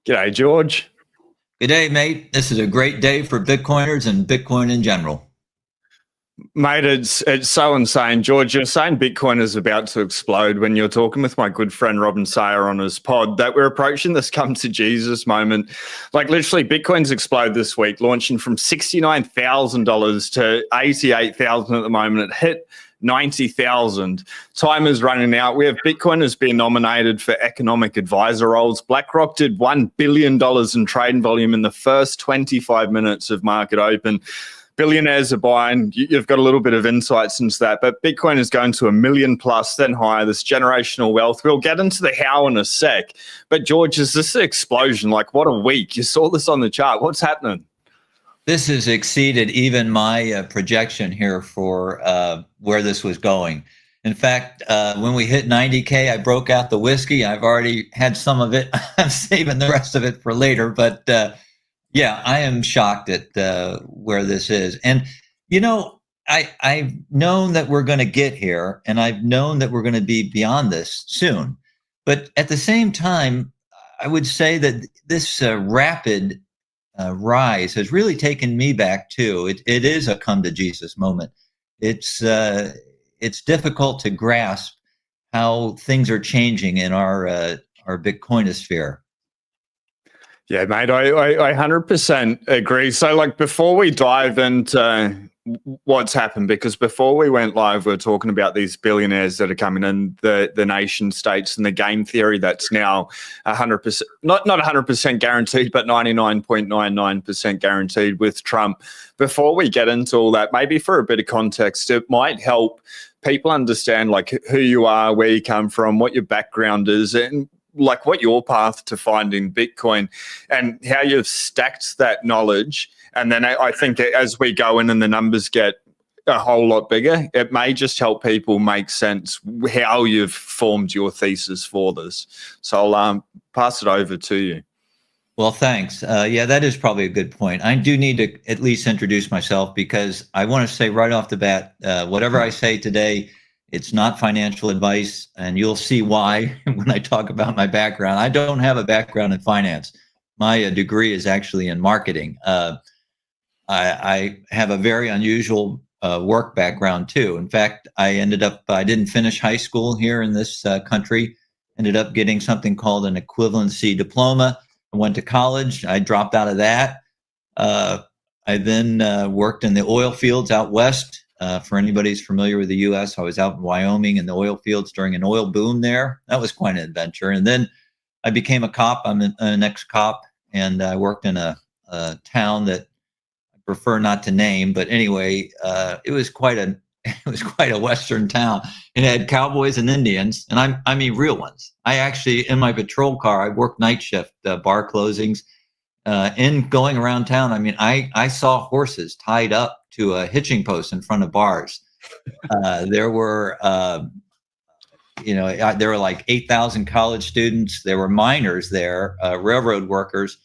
G'day, George. Good day, mate. This is a great day for Bitcoiners and Bitcoin in general. Mate, it's so insane. George, you're saying Bitcoin is about to explode when you're talking with my good friend Robin Sayer on his pod that we're approaching this come to Jesus moment. Like literally Bitcoin's exploded this week, launching from $69,000 to $88,000 at the moment. It hit 90,000. Time is running out. We have Bitcoiners being nominated for economic advisor roles. BlackRock did $1 billion in trading volume in the first 25 minutes of market open. Billionaires are buying. You've got a little bit of insights into that, but Bitcoin is going to $1 million plus, then higher, this generational wealth. We'll get into the how in a sec. But George, is this an explosion? Like, what a week. You saw this on the chart. What's happening? This has exceeded even my projection here for where this was going. In fact, when we hit 90K, I broke out the whiskey. I've already had some of it. I'm saving the rest of it for later, but yeah, I am shocked at where this is. And, you know, I've known that we're going to get here, and I've known that we're going to be beyond this soon. But at the same time, I would say that this rapid rise has really taken me back too. It is a come to Jesus moment. It's difficult to grasp how things are changing in our Bitcoinosphere. Yeah, mate, I 100% agree. So, like, before we dive into what's happened, because before we went live, we were talking about these billionaires that are coming in, the nation states and the game theory that's now 100%, not 100% guaranteed, but 99.99% guaranteed with Trump. Before we get into all that, maybe for a bit of context, it might help people understand, like, who you are, where you come from, what your background is, and like what your path to finding Bitcoin and how you've stacked that knowledge. And then I think as we go in and the numbers get a whole lot bigger, it may just help people make sense how you've formed your thesis for this. So I'll pass it over to you. Well, thanks. Yeah, that is probably a good point. I do need to at least introduce myself because I want to say right off the bat, whatever I say today, it's not financial advice, and you'll see why when I talk about my background. I don't have a background in finance. My degree is actually in marketing. I have a very unusual work background too. In fact, I didn't finish high school here in this country, ended up getting something called an equivalency diploma. I went to college. I dropped out of that. I then worked in the oil fields out west. For anybody who's familiar with the U.S., I was out in Wyoming in the oil fields during an oil boom there. That was quite an adventure. And then I became a cop. I'm an ex-cop, and I worked in a town that I prefer not to name. But anyway, it was quite a Western town. It had cowboys and Indians, and I mean real ones. I actually, in my patrol car, I worked night shift, bar closings. In going around town, I mean, I saw horses tied up to a hitching post in front of bars. There were like 8,000 college students. There were miners there, railroad workers,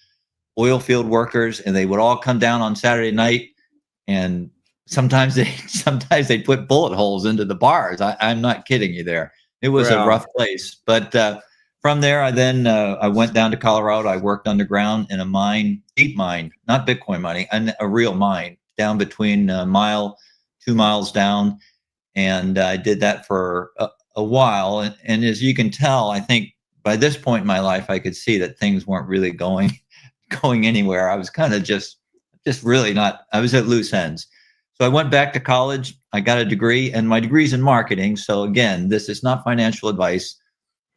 oil field workers, and they would all come down on Saturday night. And sometimes they put bullet holes into the bars. I'm not kidding you there. It was a rough place, but from there, I went down to Colorado. I worked underground in a mine, deep mine, not Bitcoin mining, a real mine down between 2 miles down. And I did that for a while. And as you can tell, I think by this point in my life, I could see that things weren't really going anywhere. I was kind of just really not, I was at loose ends. So I went back to college. I got a degree, and my degree's in marketing. So again, this is not financial advice.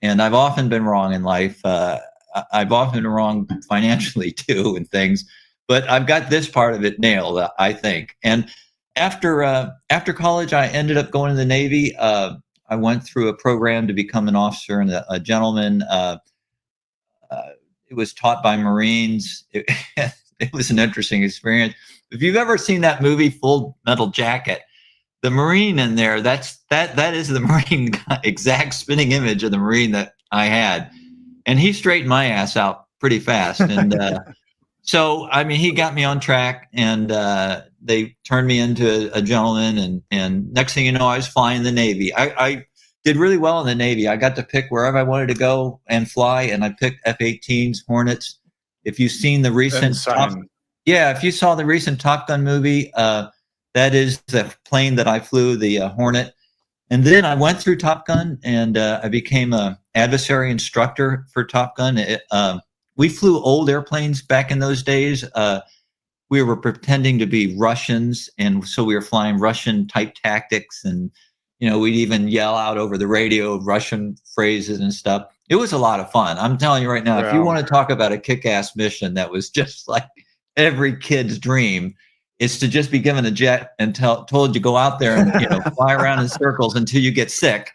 And I've often been wrong in life. I've often been wrong financially too and things, but I've got this part of it nailed, I think. And after college, I ended up going to the Navy. I went through a program to become an officer and a gentleman. It was taught by Marines. It was an interesting experience. If you've ever seen that movie Full Metal Jacket, the Marine in there, that is the Marine exact spinning image of the Marine that I had. And he straightened my ass out pretty fast. And so, I mean, he got me on track, and they turned me into a gentleman. And next thing you know, I was flying the Navy. I did really well in the Navy. I got to pick wherever I wanted to go and fly. And I picked F-18s, Hornets, If you've seen the recent Insane. if you saw the recent Top Gun movie, that is the plane that I flew, the Hornet. And then I went through Top Gun, and I became a adversary instructor for Top Gun. We flew old airplanes back in those days. We were pretending to be Russians, and so we were flying Russian type tactics, and we'd even yell out over the radio Russian phrases and stuff. It was a lot of fun. I'm telling you right now, if you want to talk about a kick-ass mission that was just like every kid's dream, is to just be given a jet and told to go out there and fly around in circles until you get sick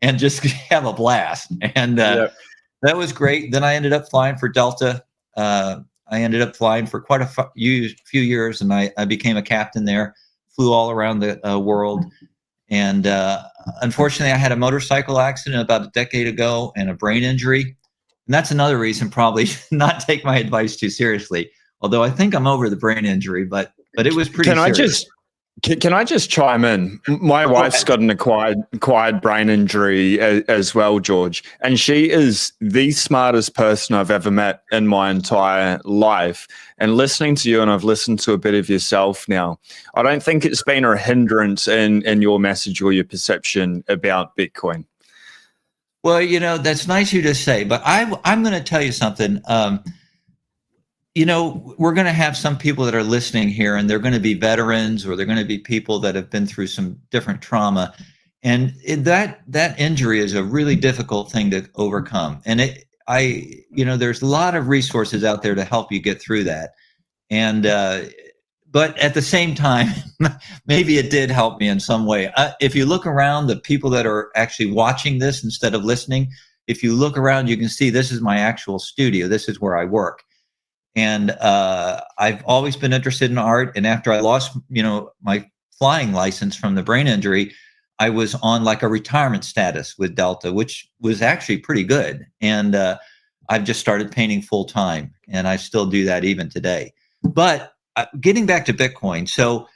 and just have a blast. And that was great. Then I ended up flying for Delta. I ended up flying for quite a few years, and I became a captain there, flew all around the world. And unfortunately, I had a motorcycle accident about a decade ago and a brain injury. And that's another reason probably not take my advice too seriously. Although I think I'm over the brain injury, but it was pretty serious. Can I just chime in? My wife's got an acquired brain injury as well, George, and she is the smartest person I've ever met in my entire life. And listening to you, and I've listened to a bit of yourself now, I don't think it's been a hindrance in your message or your perception about Bitcoin. Well, that's nice of you to say, but I'm going to tell you something. We're going to have some people that are listening here, and they're going to be veterans, or they're going to be people that have been through some different trauma. And that injury is a really difficult thing to overcome. And there's a lot of resources out there to help you get through that. And, but at the same time, maybe it did help me in some way. If you look around, the people that are actually watching this instead of listening, if you look around, you can see this is my actual studio. This is where I work. And I've always been interested in art. And after I lost, my flying license from the brain injury, I was on like a retirement status with Delta, which was actually pretty good. And I've just started painting full time, and I still do that even today. But getting back to Bitcoin, so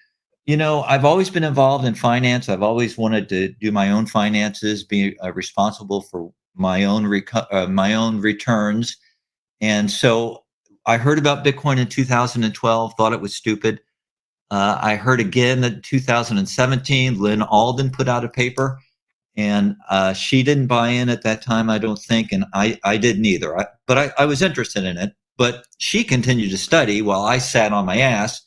I've always been involved in finance. I've always wanted to do my own finances, be responsible for my own returns, and so I heard about Bitcoin in 2012, thought it was stupid. I heard again that 2017, Lynn Alden put out a paper, and she didn't buy in at that time, I don't think, and I didn't either. But I was interested in it. But she continued to study while I sat on my ass.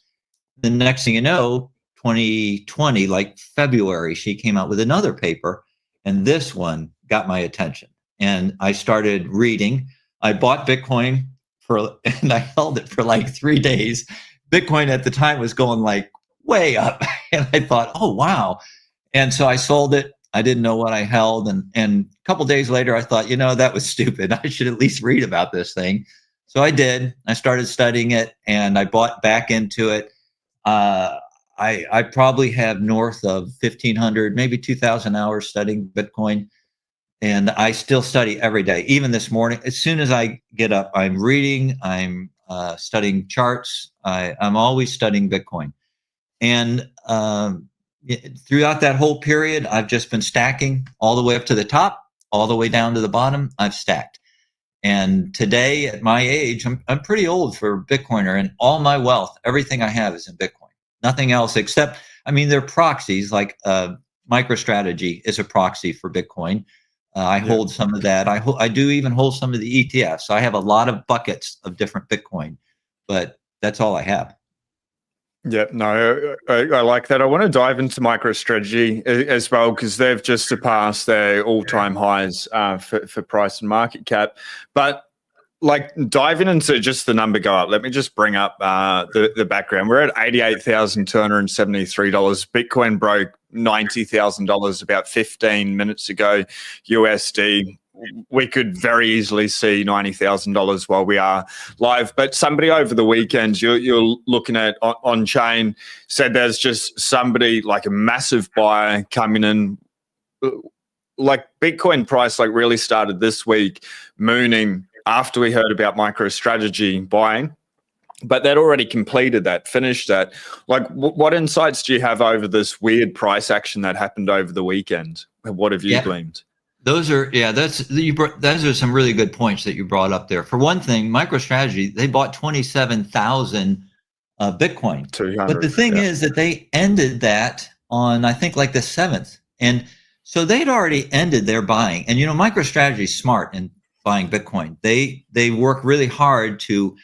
The next thing you know, 2020, like February, she came out with another paper, and this one got my attention. And I started reading. I bought Bitcoin, and I held it for like 3 days. Bitcoin at the time was going like way up. And I thought, oh, wow. And so I sold it. I didn't know what I held. And a couple of days later, I thought, that was stupid. I should at least read about this thing. So I did. I started studying it, and I bought back into it. I probably have north of 1,500, maybe 2,000 hours studying Bitcoin. And I still study every day. Even this morning, as soon as I get up, I'm reading, I'm studying charts. I'm always studying Bitcoin. And throughout that whole period, I've just been stacking all the way up to the top, all the way down to the bottom. I've stacked. And today, at my age, I'm pretty old for a Bitcoiner, and all my wealth, everything I have is in Bitcoin. Nothing else except, they're proxies, like MicroStrategy is a proxy for Bitcoin. I hold some of that. I do even hold some of the ETFs. So I have a lot of buckets of different Bitcoin, but that's all I have. Yeah, no, I like that. I want to dive into MicroStrategy as well, because they've just surpassed their all-time highs for price and market cap. But like diving into just the number go up, let me just bring up the background. We're at $88,273. Bitcoin broke $90,000 about 15 minutes ago, USD. We could very easily see $90,000 while we are live. But somebody over the weekend, you're looking at on chain, said there's just somebody like a massive buyer coming in. Like Bitcoin price like really started this week mooning after we heard about MicroStrategy buying, but they'd already completed that, finished that. Like, what insights do you have over this weird price action that happened over the weekend? What have you gleaned? Those are, yeah, those are some really good points that you brought up there. For one thing, MicroStrategy, they bought 27,000 Bitcoin. 200. But the thing is that they ended that on, I think, like the 7th. And so they'd already ended their buying. And, MicroStrategy is smart in buying Bitcoin. They work really hard to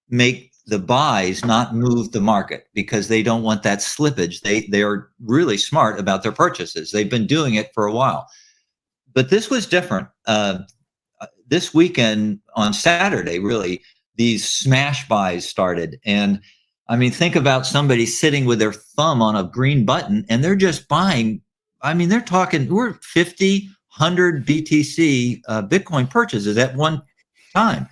make the buys not move the market because they don't want that slippage. They are really smart about their purchases. They've been doing it for a while. But this was different. This weekend on Saturday, really, these smash buys started. And I mean, think about somebody sitting with their thumb on a green button and they're just buying. I mean, they're talking, we're 50, 100 BTC Bitcoin purchases at one time.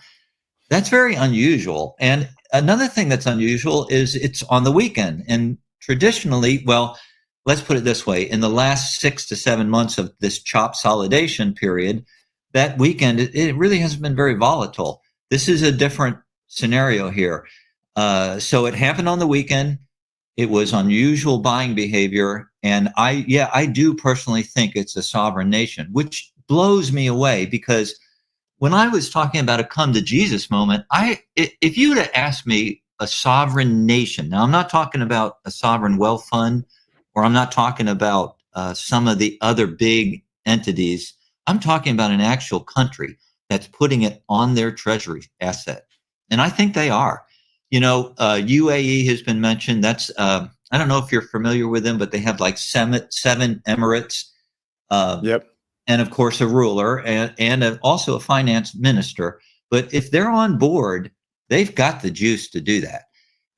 That's very unusual. And another thing that's unusual is it's on the weekend. And traditionally, well, let's put it this way. In the last 6 to 7 months of this chop solidation period, that weekend, it really hasn't been very volatile. This is a different scenario here. So it happened on the weekend. It was unusual buying behavior. And I do personally think it's a sovereign nation, which blows me away because when I was talking about a come to Jesus moment, if you would have asked me a sovereign nation, now I'm not talking about a sovereign wealth fund, or I'm not talking about some of the other big entities. I'm talking about an actual country that's putting it on their treasury asset. And I think they are. UAE has been mentioned. That's, I don't know if you're familiar with them, but they have like seven emirates. Yep. And of course, a ruler and also a finance minister. But if they're on board, they've got the juice to do that.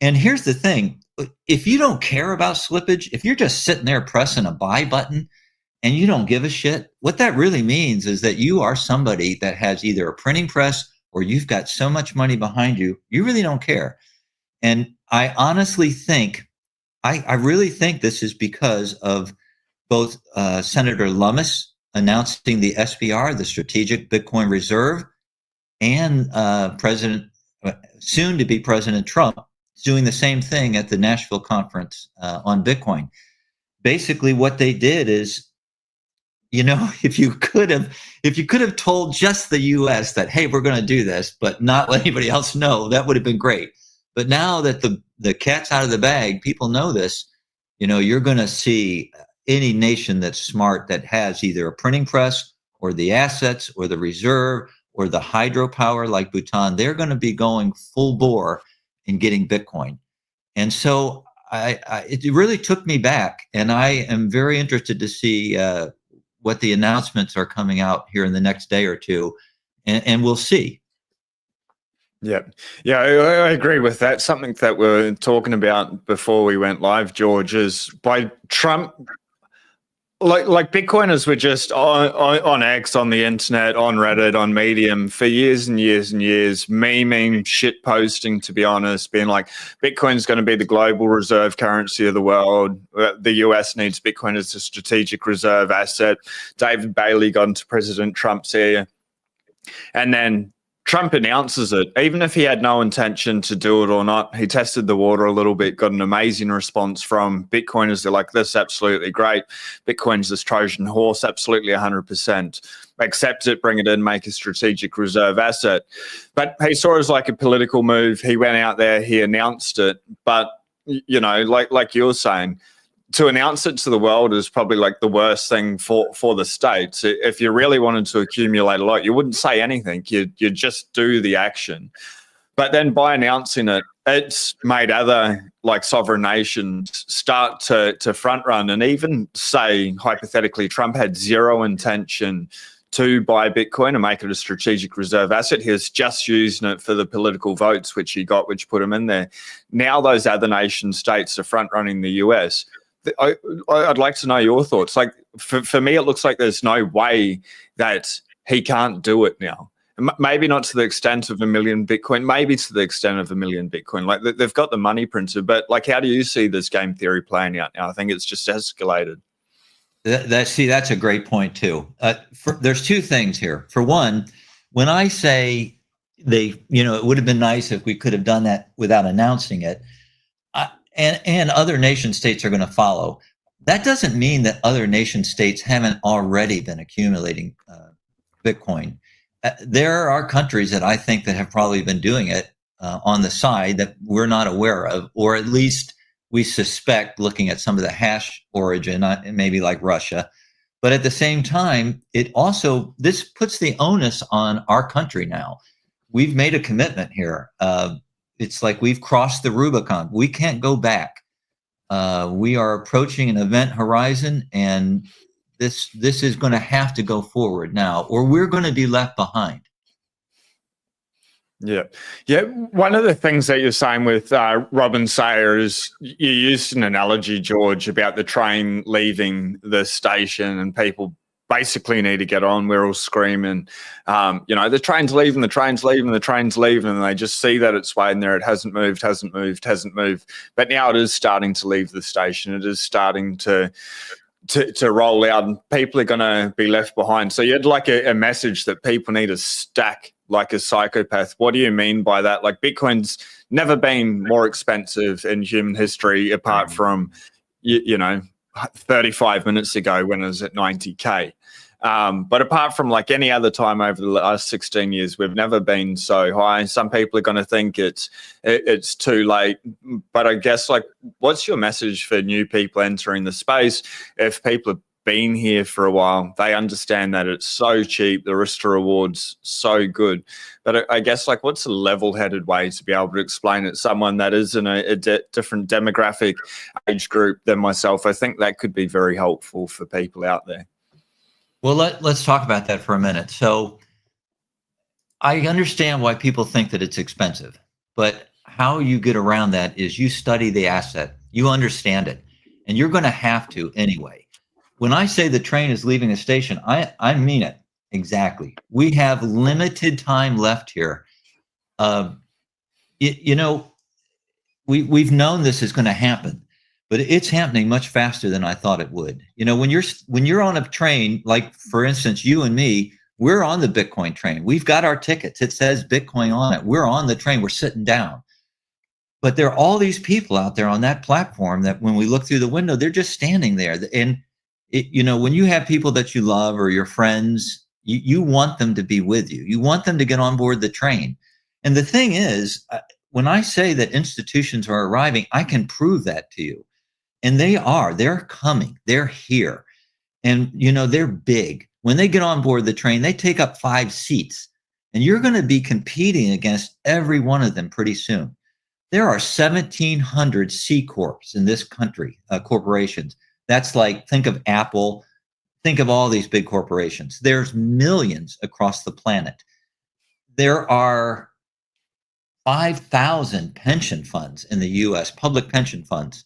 And here's the thing. If you don't care about slippage, if you're just sitting there pressing a buy button and you don't give a shit, what that really means is that you are somebody that has either a printing press or you've got so much money behind you, you really don't care. And I honestly think, I really think this is because of both Senator Lummis announcing the SBR, the Strategic Bitcoin Reserve, and soon to be President Trump doing the same thing at the Nashville conference on Bitcoin. Basically, what they did is, if you could have told just the U.S. that, hey, we're going to do this, but not let anybody else know, that would have been great. But now that the cat's out of the bag, people know this. You're going to see any nation that's smart that has either a printing press or the assets or the reserve or the hydropower like Bhutan, they're going to be going full bore in getting Bitcoin. And so it really took me back, and I am very interested to see what the announcements are coming out here in the next day or two, and we'll see. Yeah, I agree with that. Something that we were talking about before we went live, George, is by Trump, like Bitcoiners were just on X, on the internet, on Reddit, on Medium for years and years and years, memeing, shit posting, to be honest, being like, Bitcoin's going to be the global reserve currency of the world. The US needs Bitcoin as a strategic reserve asset. David Bailey got into President Trump's ear. And then Trump announces it, even if he had no intention to do it or not. He tested the water a little bit, got an amazing response from Bitcoiners. They're like, this is absolutely great. Bitcoin's this Trojan horse, absolutely 100%. Accept it, bring it in, make a strategic reserve asset. But he saw it as like a political move. He went out there, he announced it. But, like you're saying, to announce it to the world is probably like the worst thing for the states. If you really wanted to accumulate a lot, you wouldn't say anything. You'd just do the action. But then by announcing it, it's made other like sovereign nations start to front run and even say, hypothetically, Trump had zero intention to buy Bitcoin and make it a strategic reserve asset. He was just using it for the political votes, which he got, which put him in there. Now those other nation states are front running the US. I'd like to know your thoughts. Like for me, it looks like there's no way that he can't do it now. Maybe not to the extent of 1 million Bitcoin, maybe to the extent of 1 million Bitcoin. Like they've got the money printed, but like, how do you see this game theory playing out now? I think it's just escalated. That's a great point too. There's two things here. For one, when I say it would have been nice if we could have done that without announcing it. And other nation states are going to follow. That doesn't mean that other nation states haven't already been accumulating Bitcoin. There are countries that I think that have probably been doing it on the side that we're not aware of, or at least we suspect, looking at some of the hash origin, maybe like Russia. But at the same time, this puts the onus on our country now. We've made a commitment here. It's like we've crossed the Rubicon. We can't go back. We are approaching an event horizon, and this is going to have to go forward now, or we're going to be left behind. Yeah. One of the things that you're saying with Robin Sayer is you used an analogy, George, about the train leaving the station and people basically need to get on. We're all screaming, the train's leaving, the train's leaving, the train's leaving, and they just see that it's waiting there. It hasn't moved. But now it is starting to leave the station. It is starting to roll out, and people are going to be left behind. So you had like a message that people need to stack like a psychopath. What do you mean by that? Like, Bitcoin's never been more expensive in human history, apart from 35 minutes ago when it was at 90K. But apart from like any other time over the last 16 years, we've never been so high. Some people are going to think it's too late. But I guess, like, what's your message for new people entering the space? If people have been here for a while, they understand that it's so cheap, the risk to reward's so good. But I guess, like, what's a level-headed way to be able to explain it to someone that is in a different demographic age group than myself? I think that could be very helpful for people out there. Well, let's talk about that for a minute. So I understand why people think that it's expensive, but how you get around that is you study the asset, you understand it, and you're going to have to anyway. When I say the train is leaving a station, I mean it exactly. We have limited time left here. We've known this is going to happen, but it's happening much faster than I thought it would. When you're on a train, like for instance, you and me, we're on the Bitcoin train. We've got our tickets. It says Bitcoin on it. We're on the train. We're sitting down. But there are all these people out there on that platform that when we look through the window, they're just standing there. And when you have people that you love or your friends, you want them to be with you. You want them to get on board the train. And the thing is, when I say that institutions are arriving, I can prove that to you. And they're coming, they're here. And, they're big. When they get on board the train, they take up 5 seats. And you're going to be competing against every one of them pretty soon. There are 1,700 C Corps in this country, corporations. That's like, think of Apple, think of all these big corporations. There's millions across the planet. There are 5,000 pension funds in the US, public pension funds.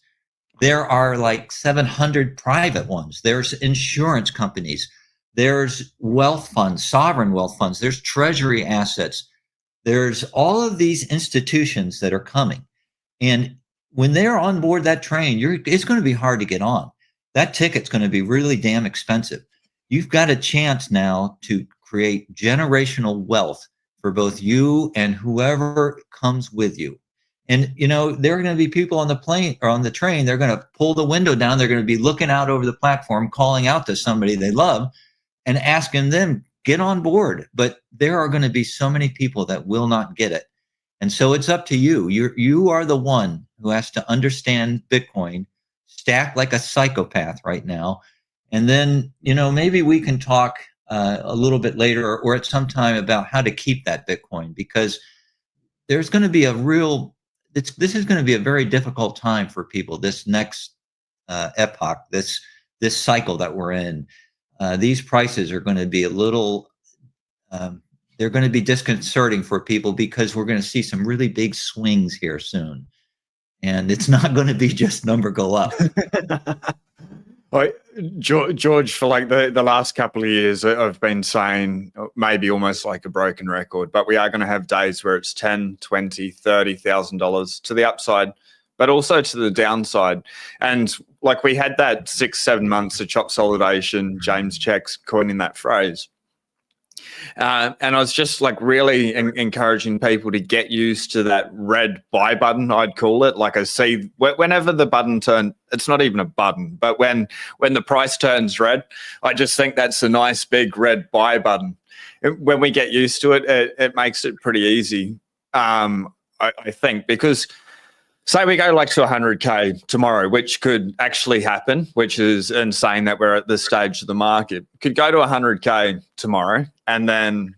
There are like 700 private ones. There's insurance companies. There's wealth funds, sovereign wealth funds. There's treasury assets. There's all of these institutions that are coming. And when they're on board that train, it's going to be hard to get on. That ticket's going to be really damn expensive. You've got a chance now to create generational wealth for both you and whoever comes with you. And, there are going to be people on the plane or on the train. They're going to pull the window down. They're going to be looking out over the platform, calling out to somebody they love and asking them, get on board. But there are going to be so many people that will not get it. And so it's up to you. You are the one who has to understand Bitcoin, stack like a psychopath right now. And then, maybe we can talk a little bit later or at some time about how to keep that Bitcoin, because there's going to be this is going to be a very difficult time for people, this next epoch, this cycle that we're in. These prices are going to be they're going to be disconcerting for people because we're going to see some really big swings here soon. And it's not going to be just number go up. Well, George, for like the last couple of years, I've been saying maybe almost like a broken record, but we are going to have days where it's $10,000, $20,000, $30,000 to the upside, but also to the downside. And like we had that 6-7 months of chop consolidation, James Check's coining that phrase. And I was just like really encouraging people to get used to that red buy button, I'd call it. Like I see whenever the button turn, it's not even a button, but when the price turns red, I just think that's a nice big red buy button. When we get used to it, it makes it pretty easy, I think, because say we go like to 100K tomorrow, which could actually happen, which is insane that we're at this stage of the market. Could go to 100K tomorrow, and then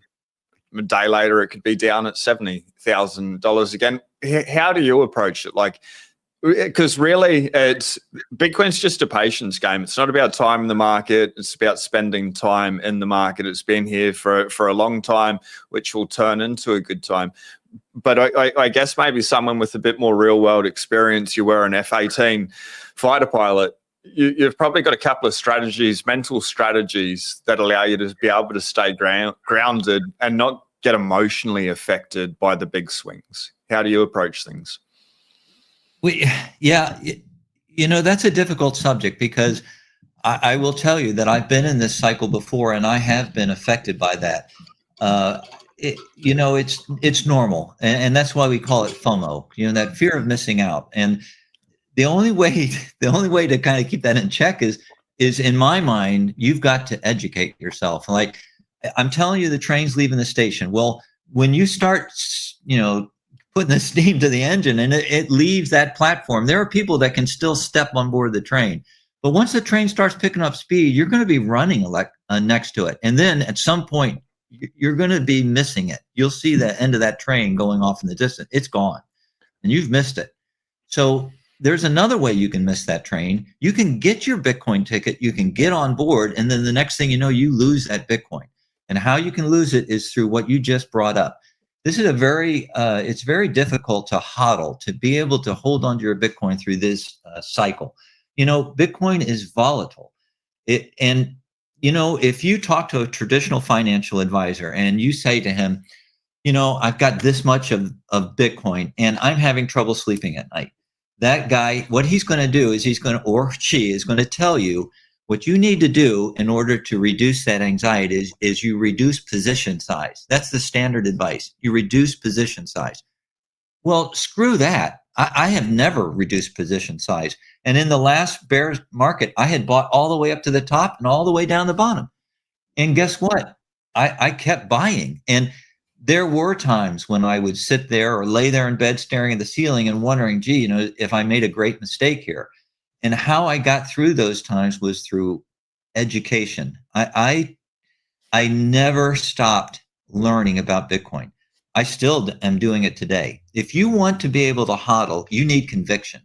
a day later it could be down at $70,000 again. How do you approach it? Like, because really, Bitcoin's just a patience game. It's not about time in the market. It's about spending time in the market. It's been here for a long time, which will turn into a good time. But I guess maybe someone with a bit more real world experience, you were an F-18 fighter pilot, you've probably got a couple of strategies, mental strategies that allow you to be able to stay grounded and not get emotionally affected by the big swings. How do you approach things? Yeah, that's a difficult subject, because I will tell you that I've been in this cycle before, and I have been affected by that. It's normal, and that's why we call it FOMO. That fear of missing out. And the only way to kind of keep that in check is in my mind, you've got to educate yourself. Like, I'm telling you, the train's leaving the station. Well, when you start, putting the steam to the engine and it leaves that platform, there are people that can still step on board the train. But once the train starts picking up speed, you're going to be running next to it. And then at some point, you're going to be missing it. You'll see the end of that train going off in the distance. It's gone, and you've missed it. So there's another way you can miss that train. You can get your Bitcoin ticket, you can get on board, and then the next thing you know, you lose that Bitcoin. And how you can lose it is through what you just brought up. This is it's very difficult to hodl, to be able to hold on to your Bitcoin through this cycle. Bitcoin is volatile. If you talk to a traditional financial advisor and you say to him, I've got this much of Bitcoin and I'm having trouble sleeping at night. That guy, what he's going to do is or she is going to tell you what you need to do in order to reduce that anxiety is you reduce position size. That's the standard advice. You reduce position size. Well, screw that. I have never reduced position size. And in the last bear market, I had bought all the way up to the top and all the way down the bottom. And guess what? I kept buying. And there were times when I would sit there or lay there in bed staring at the ceiling and wondering, gee, if I made a great mistake here. And how I got through those times was through education. I never stopped learning about Bitcoin. I still am doing it today. If you want to be able to hodl, you need conviction.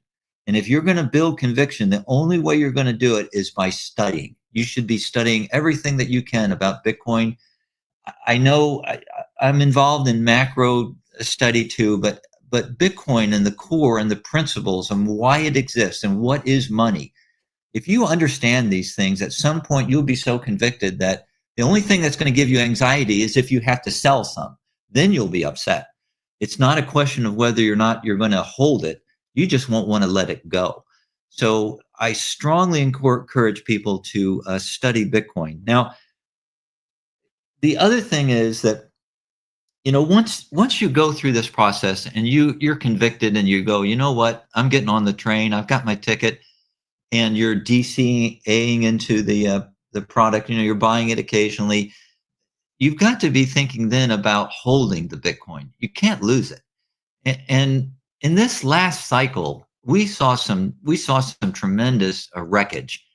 And if you're going to build conviction, the only way you're going to do it is by studying. You should be studying everything that you can about Bitcoin. I know I'm involved in macro study too, but Bitcoin and the core and the principles and why it exists and what is money. If you understand these things, at some point you'll be so convicted that the only thing that's going to give you anxiety is if you have to sell some. Then you'll be upset. It's not a question of whether you're going to hold it. You just won't want to let it go. So I strongly encourage people to study Bitcoin. Now, the other thing is that, once you go through this process and you're convicted and you go, you know what, I'm getting on the train, I've got my ticket, and you're DCAing into the product, you're buying it occasionally. You've got to be thinking then about holding the Bitcoin. You can't lose it. And in this last cycle, we saw some tremendous wreckage,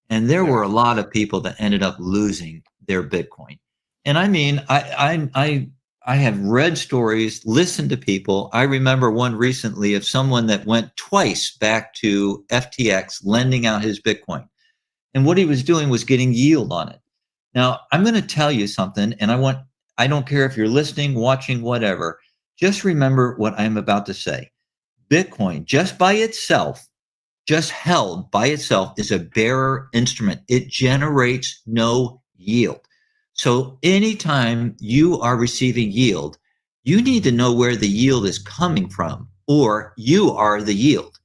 and there were a lot of people that ended up losing their Bitcoin. And I mean, I have read stories, listened to people. I remember one recently of someone that went twice back to FTX lending out his Bitcoin. And what he was doing was getting yield on it. Now, I'm going to tell you something, and I don't care if you're listening, watching, whatever. Just remember what I'm about to say. Bitcoin, just by itself, just held by itself, is a bearer instrument. It generates no yield. So anytime you are receiving yield, you need to know where the yield is coming from, or you are the yield.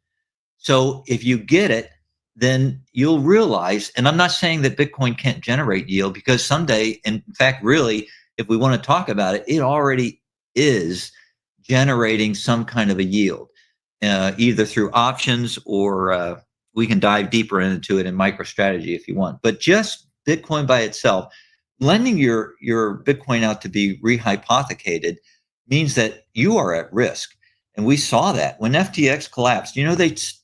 So if you get it, then you'll realize, and I'm not saying that Bitcoin can't generate yield, because someday, in fact, really, if we want to talk about it, it already is generating some kind of a yield, either through options or we can dive deeper into it in MicroStrategy if you want. But just Bitcoin by itself, lending your Bitcoin out to be rehypothecated means that you are at risk. And we saw that when FTX collapsed.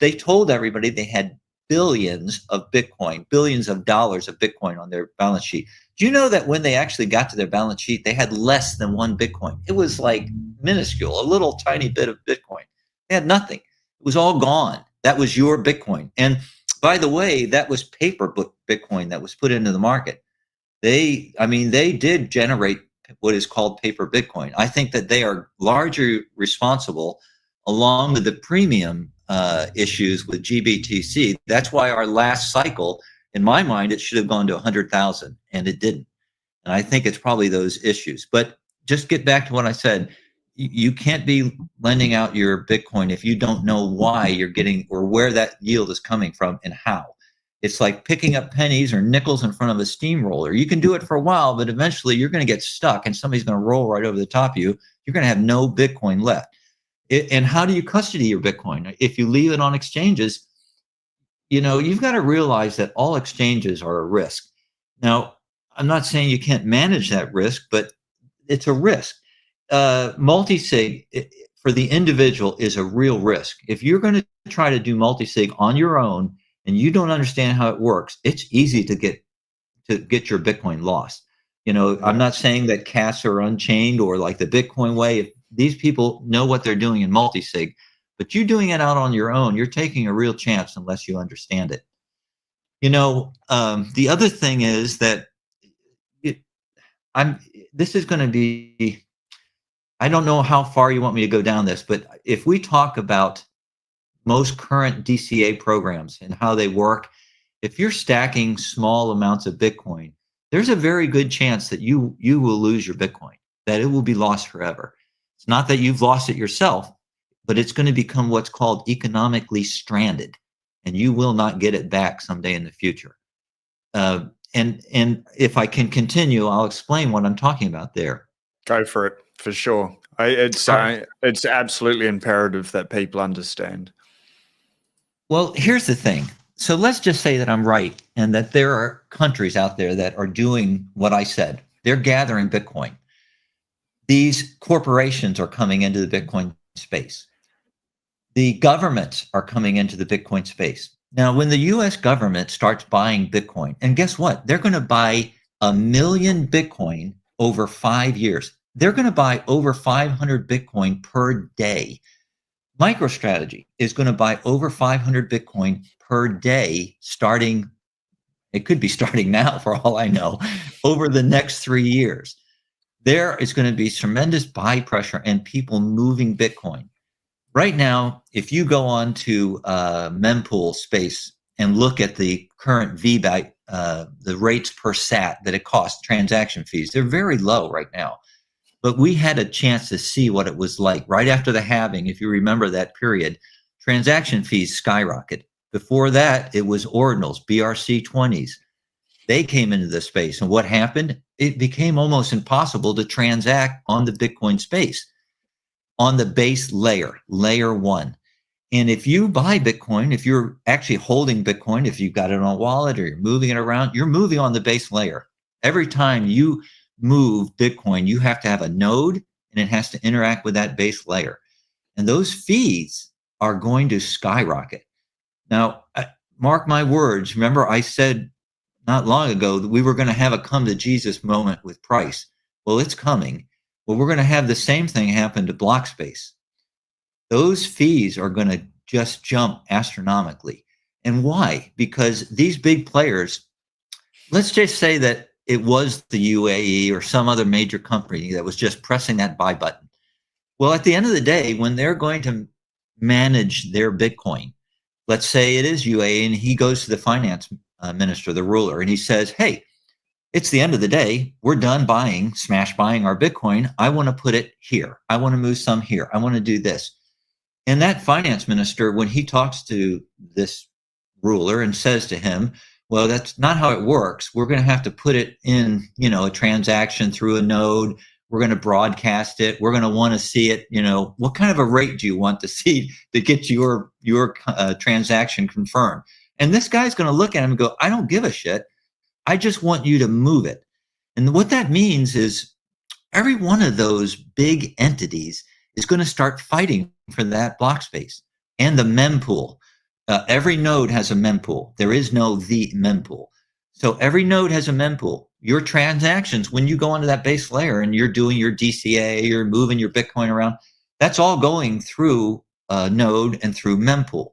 They told everybody they had billions of Bitcoin, billions of dollars of Bitcoin on their balance sheet. Do you know that when they actually got to their balance sheet, they had less than one Bitcoin? It was like minuscule, a little tiny bit of Bitcoin. They had nothing. It was all gone. That was your Bitcoin. And by the way, that was paper Bitcoin that was put into the market. They did generate what is called paper Bitcoin. I think that they are largely responsible, along with the premium issues with GBTC. That's why our last cycle, in my mind, it should have gone to 100,000, and it didn't. And I think it's probably those issues. But just get back to what I said. You can't be lending out your Bitcoin if you don't know why you're getting or where that yield is coming from and how. It's like picking up pennies or nickels in front of a steamroller. You can do it for a while, but eventually you're going to get stuck and somebody's going to roll right over the top of you. You're going to have no Bitcoin left. And how do you custody your Bitcoin? If you leave it on exchanges, you've got to realize that all exchanges are a risk. Now, I'm not saying you can't manage that risk, but it's a risk. Multi-sig for the individual is a real risk. If you're going to try to do multi-sig on your own and you don't understand how it works, it's easy to get your Bitcoin lost. I'm not saying that cats are unchained or like the Bitcoin way. If these people know what they're doing in multi-sig, but you doing it out on your own, you're taking a real chance unless you understand it. The other thing is that this is going to be, I don't know how far you want me to go down this, but if we talk about most current DCA programs and how they work, if you're stacking small amounts of Bitcoin, there's a very good chance that you will lose your Bitcoin, that it will be lost forever. It's not that you've lost it yourself, but it's going to become what's called economically stranded, and you will not get it back someday in the future. And if I can continue, I'll explain what I'm talking about there. Go for it, for sure. It's absolutely imperative that people understand. Well, here's the thing. So let's just say that I'm right and that there are countries out there that are doing what I said. They're gathering Bitcoin. These corporations are coming into the Bitcoin space. The governments are coming into the Bitcoin space. Now, when the US government starts buying Bitcoin, and guess what? They're going to buy 1 million Bitcoin over 5 years. They're going to buy over 500 Bitcoin per day. MicroStrategy is going to buy over 500 Bitcoin per day starting, it could be starting now for all I know, over the next 3 years. There is going to be tremendous buy pressure and people moving Bitcoin. Right now, if you go on to mempool space and look at the current VBAT, the rates per sat that it costs, transaction fees, they're very low right now. But we had a chance to see what it was like right after the halving. If you remember that period, transaction fees skyrocket. Before that, it was ordinals, BRC20s. They came into the space. And what happened? It became almost impossible to transact on the Bitcoin space, on the base layer, layer one. And if you buy Bitcoin, if you're actually holding Bitcoin, if you've got it on a wallet or you're moving it around, you're moving on the base layer. Every time you move Bitcoin, you have to have a node and it has to interact with that base layer. And those fees are going to skyrocket. Now, mark my words. Remember, I said not long ago that we were going to have a come to Jesus moment with price. Well, it's coming. Well, we're going to have the same thing happen to block space. Those fees are going to just jump astronomically. And why? Because these big players, let's just say that it was the UAE or some other major company that was just pressing that buy button. Well, at the end of the day, when they're going to manage their Bitcoin, let's say it is UAE and he goes to the finance minister, the ruler, and he says, hey, it's the end of the day. We're done smash buying our Bitcoin. I want to put it here. I want to move some here. I want to do this. And that finance minister, when he talks to this ruler and says to him, Well, that's not how it works. We're going to have to put it in, a transaction through a node. We're going to broadcast it. We're going to want to see it. What kind of a rate do you want to see to get your transaction confirmed? And this guy's going to look at him and go, I don't give a shit. I just want you to move it. And what that means is every one of those big entities is going to start fighting for that block space and the mempool. Every node has a mempool. There is no the mempool. So every node has a mempool. Your transactions, when you go onto that base layer and you're doing your DCA, you're moving your Bitcoin around, that's all going through a node and through mempool.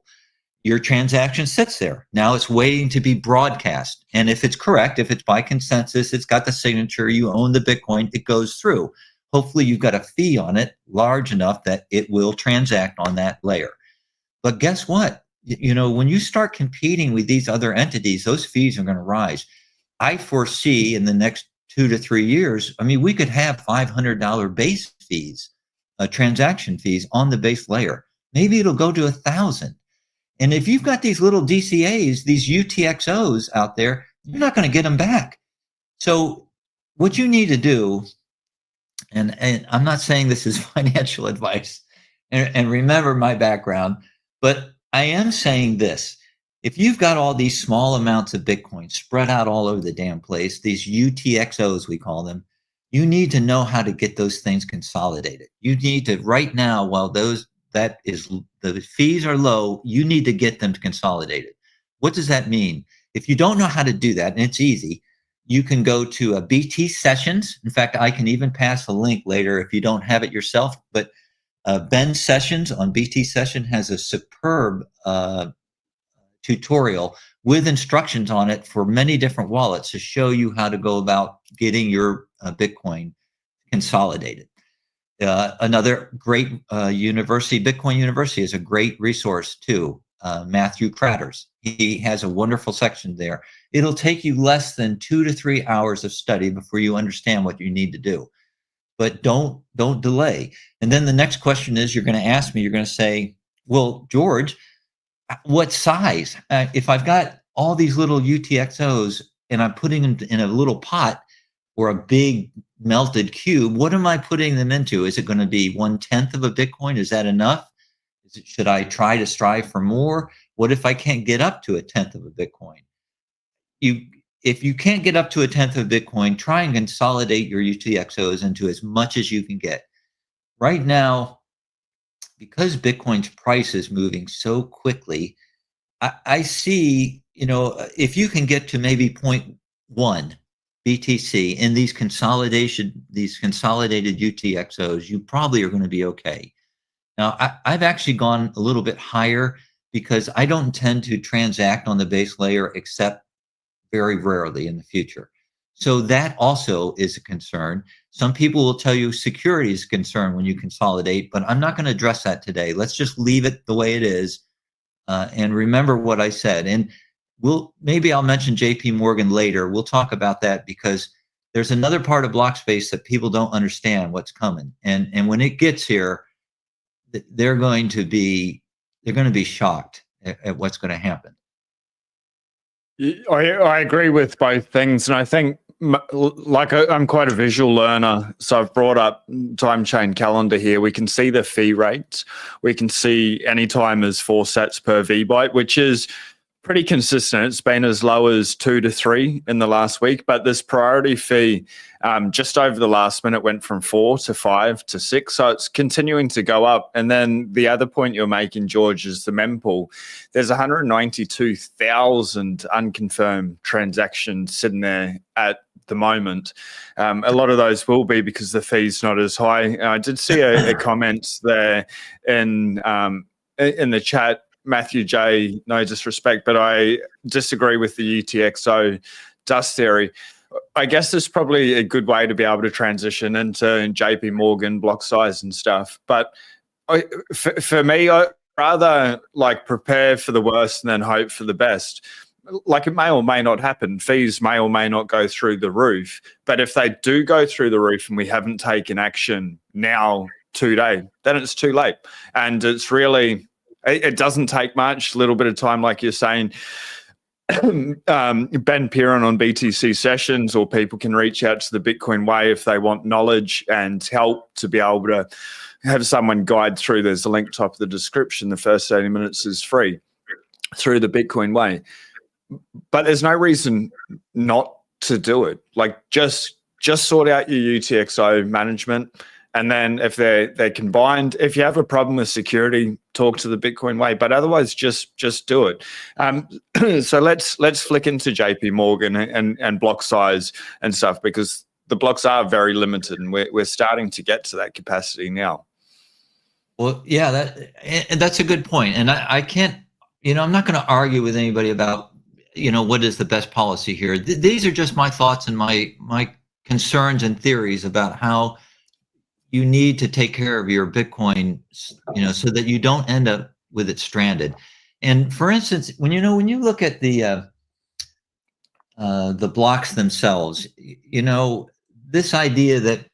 Your transaction sits there. Now it's waiting to be broadcast. And if it's correct, if it's by consensus, it's got the signature, you own the Bitcoin, it goes through. Hopefully you've got a fee on it large enough that it will transact on that layer. But guess what? When you start competing with these other entities, those fees are going to rise. I foresee in the next 2 to 3 years, we could have $500 base fees, transaction fees on the base layer. Maybe it'll go to $1,000. And if you've got these little DCAs, these UTXOs out there, you're not going to get them back. So what you need to do, and I'm not saying this is financial advice, and remember my background, but I am saying this. If you've got all these small amounts of Bitcoin spread out all over the damn place, these UTXOs, we call them, you need to know how to get those things consolidated. You need to, right now, while the fees are low, you need to get them consolidated. What does that mean? If you don't know how to do that, and it's easy, you can go to BT Sessions. In fact, I can even pass a link later if you don't have it yourself. But Ben Sessions on BT Session has a superb tutorial with instructions on it for many different wallets to show you how to go about getting your Bitcoin consolidated. Another great university, Bitcoin University, is a great resource too. Matthew Kraters, he has a wonderful section there. It'll take you less than 2 to 3 hours of study before you understand what you need to do. But don't delay. And then the next question is, you're going to ask me, you're going to say, well, George, what size? If I've got all these little UTXOs and I'm putting them in a little pot or a big melted cube, what am I putting them into? Is it going to be 1/10 of a Bitcoin? Is that enough? Should I try to strive for more? What if I can't get up to 1/10 of a Bitcoin? If you can't get up to 1/10 of Bitcoin, try and consolidate your UTXOs into as much as you can get. Right now, because Bitcoin's price is moving so quickly, I see, if you can get to maybe 0.1 BTC in these consolidated UTXOs, you probably are going to be okay. Now, I've actually gone a little bit higher because I don't intend to transact on the base layer except very rarely in the future. So that also is a concern. Some people will tell you security is a concern when you consolidate, but I'm not going to address that today. Let's just leave it the way it is. And remember what I said. And maybe I'll mention JP Morgan later. We'll talk about that because there's another part of block space that people don't understand what's coming. And when it gets here, they're going to be shocked at what's going to happen. I agree with both things, and I think I'm quite a visual learner, so I've brought up time chain calendar here. We can see the fee rates. We can see any time as 4 sats per VByte, which is pretty consistent. It's been as low as 2 to 3 in the last week, but this priority fee just over the last minute went from 4 to 5 to 6. So it's continuing to go up. And then the other point you're making, George, is the mempool. There's 192,000 unconfirmed transactions sitting there at the moment. A lot of those will be because the fee's not as high. I did see a comment there in the chat. Matthew J, no disrespect, but I disagree with the UTXO dust theory. I guess it's probably a good way to be able to transition into JP Morgan block size and stuff. But for me, I rather prepare for the worst and then hope for the best. It may or may not happen. Fees may or may not go through the roof. But if they do go through the roof and we haven't taken action now today, then it's too late. And it's really... It doesn't take much, a little bit of time, like you're saying. Ben Piran on BTC sessions, or people can reach out to the Bitcoin Way if they want knowledge and help to be able to have someone guide through. There's a link top of the description. The first 30 minutes is free through the Bitcoin Way. But there's no reason not to do it. Like just sort out your UTXO management. And then if they're combined, if you have a problem with security, talk to the Bitcoin Way. But otherwise, just do it. So let's flick into JP Morgan and block size and stuff, because the blocks are very limited, and we're starting to get to that capacity now. Well, yeah, that's a good point. And I can't, I'm not going to argue with anybody about, what is the best policy here. These are just my thoughts and my concerns and theories about how you need to take care of your Bitcoin, so that you don't end up with it stranded. And for instance, when you look at the blocks themselves, this idea that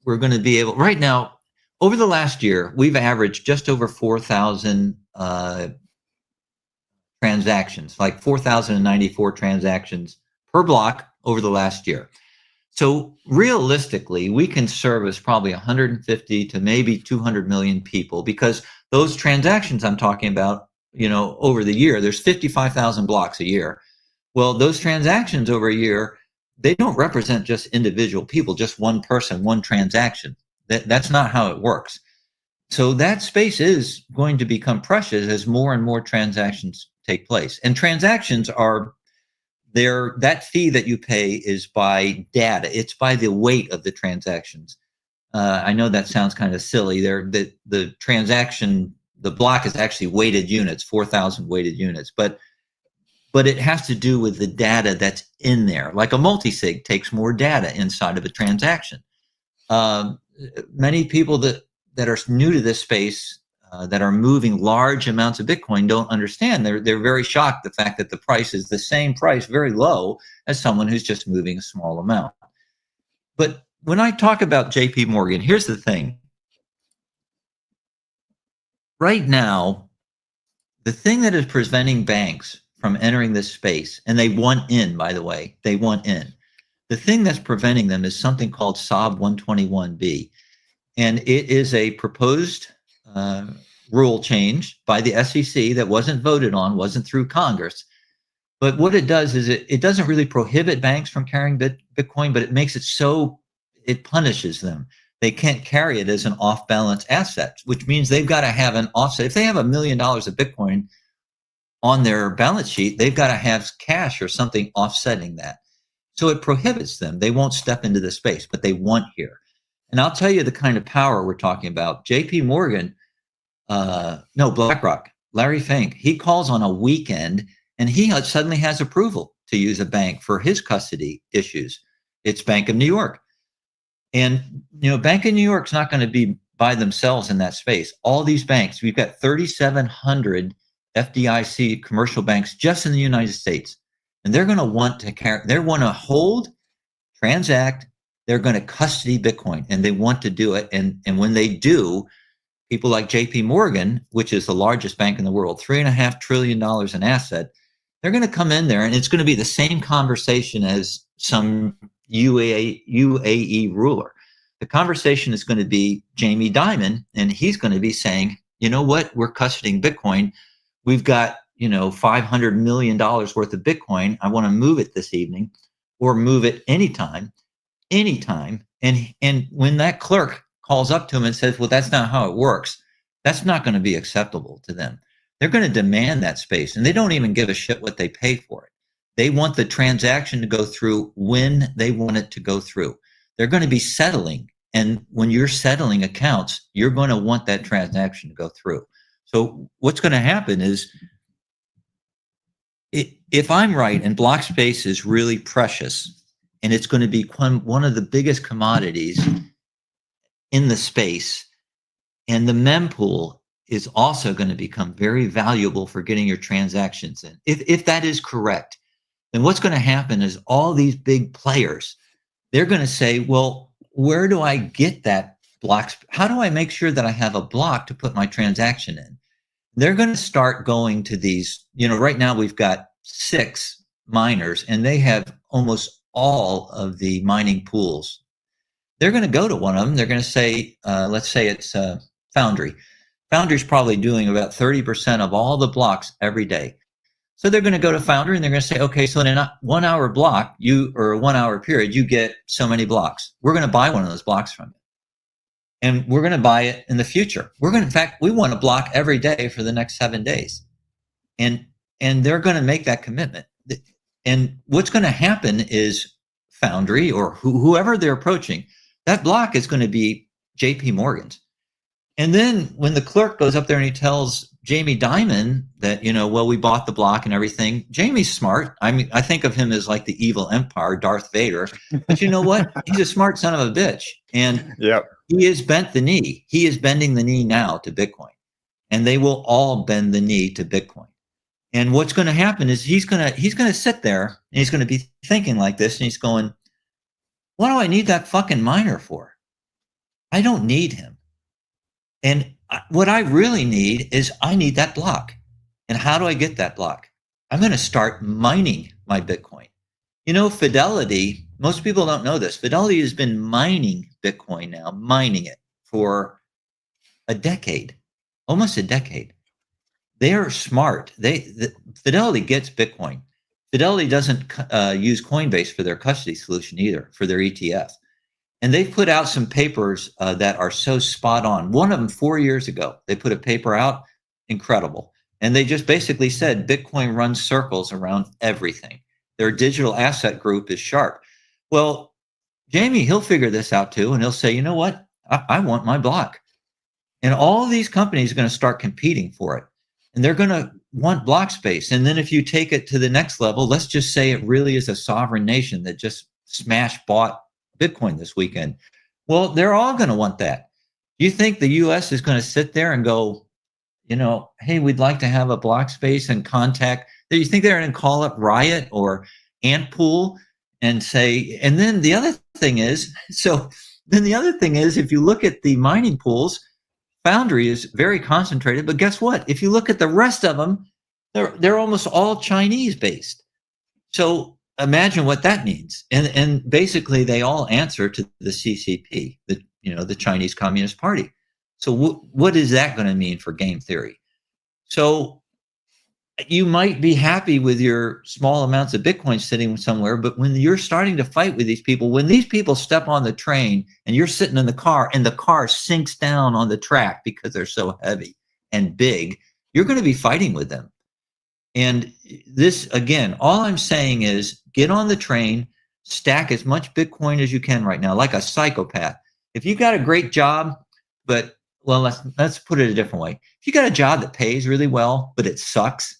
we're going to be able, right now, over the last year, we've averaged just over 4,000 transactions, like 4,094 transactions per block over the last year. So realistically, we can service probably 150 to maybe 200 million people, because those transactions I'm talking about, over the year, there's 55,000 blocks a year. Well, those transactions over a year, they don't represent just individual people, just one person, one transaction. That's not how it works. So that space is going to become precious as more and more transactions take place. And transactions are that fee that you pay is by data. It's by the weight of the transactions. I know that sounds kind of silly. The transaction, the block is actually weighted units, 4,000 weighted units, but it has to do with the data that's in there. Like a multisig takes more data inside of a transaction. Many people that are new to this space, that are moving large amounts of Bitcoin, don't understand. They're very shocked the fact that the price is the same price, very low, as someone who's just moving a small amount. But when I talk about JP Morgan, here's the thing. Right now, the thing that is preventing banks from entering this space, and they want in, by the way, they want in. The thing that's preventing them is something called SOB 121B. And it is a proposed rule change by the SEC that wasn't voted on, wasn't through Congress. But what it does is it doesn't really prohibit banks from carrying Bitcoin, but it makes it so it punishes them. They can't carry it as an off-balance asset, which means they've got to have an offset. If they have $1 million of Bitcoin on their balance sheet, they've got to have cash or something offsetting that. So it prohibits them. They won't step into the space, but they want here. And I'll tell you the kind of power we're talking about. JP Morgan, BlackRock, Larry Fink, he calls on a weekend and he suddenly has approval to use a bank for his custody issues. It's Bank of New York. And, Bank of New York's not going to be by themselves in that space. All these banks, we've got 3,700 FDIC commercial banks just in the United States. And they're going to want to they want to hold, transact, they're going to custody Bitcoin, and they want to do it. And when they do, people like JP Morgan, which is the largest bank in the world, $3.5 trillion in asset, they're going to come in there, and it's going to be the same conversation as some UAE ruler. The conversation is going to be Jamie Dimon, and he's going to be saying, you know what, we're custodying Bitcoin. We've got, $500 million worth of Bitcoin. I want to move it this evening, or move it anytime. And when that clerk calls up to him and says, well, that's not how it works, that's not going to be acceptable to them. They're going to demand that space, and they don't even give a shit what they pay for it. They want the transaction to go through when they want it to go through. They're going to be settling. And when you're settling accounts, you're going to want that transaction to go through. So what's going to happen is, if I'm right and block space is really precious, and it's going to be one of the biggest commodities in the space, and the mempool is also going to become very valuable for getting your transactions in. If that is correct, then what's going to happen is all these big players, they're going to say, well, where do I get that block? How do I make sure that I have a block to put my transaction in? They're going to start going to these, right now we've got 6 miners, and they have almost all of the mining pools. They're going to go to one of them. They're going to say, let's say it's Foundry. Foundry's probably doing about 30% of all the blocks every day. So they're going to go to Foundry and they're going to say, okay, so in a 1 hour block, or a 1 hour period, you get so many blocks. We're going to buy one of those blocks from you. And we're going to buy it in the future. In fact, we want a block every day for the next 7 days. And they're going to make that commitment. And what's going to happen is Foundry or whoever they're approaching, that block is going to be JP Morgan's. And then when the clerk goes up there and he tells Jamie Dimon that, well, we bought the block and everything, Jamie's smart. I mean, I think of him as like the evil empire, Darth Vader. But you know what? He's a smart son of a bitch. And he has bent the knee. He is bending the knee now to Bitcoin. And they will all bend the knee to Bitcoin. And what's going to happen is he's going to sit there and he's going to be thinking like this. And he's going, what do I need that fucking miner for? I don't need him. And what I really need is I need that block. And how do I get that block? I'm going to start mining my Bitcoin. Fidelity, most people don't know this. Fidelity has been mining Bitcoin now, mining it for a decade, almost a decade. They are smart. Fidelity gets Bitcoin. Fidelity doesn't use Coinbase for their custody solution either, for their ETF. And they've put out some papers that are so spot on. One of them 4 years ago, they put a paper out, incredible. And they just basically said Bitcoin runs circles around everything. Their digital asset group is sharp. Well, Jamie, he'll figure this out too. And he'll say, you know what? I want my block. And all these companies are going to start competing for it. And they're going to want block space. And then if you take it to the next level, let's just say it really is a sovereign nation that just bought Bitcoin this weekend. Well, they're all going to want that. You think the US is going to sit there and go, hey, we'd like to have a block space and contact? Do you think they're going to call up Riot or Antpool and say, and then the other thing is, if you look at the mining pools, Foundry is very concentrated, but guess what? If you look at the rest of them, they're almost all Chinese based. So imagine what that means. And basically they all answer to the CCP, the Chinese Communist Party. So what is that going to mean for game theory? So you might be happy with your small amounts of Bitcoin sitting somewhere, but when you're starting to fight with these people, when these people step on the train and you're sitting in the car and the car sinks down on the track because they're so heavy and big, you're going to be fighting with them. And this, again, all I'm saying is get on the train, stack as much Bitcoin as you can right now, like a psychopath. If you got a great job, but let's put it a different way. If you got a job that pays really well, but it sucks,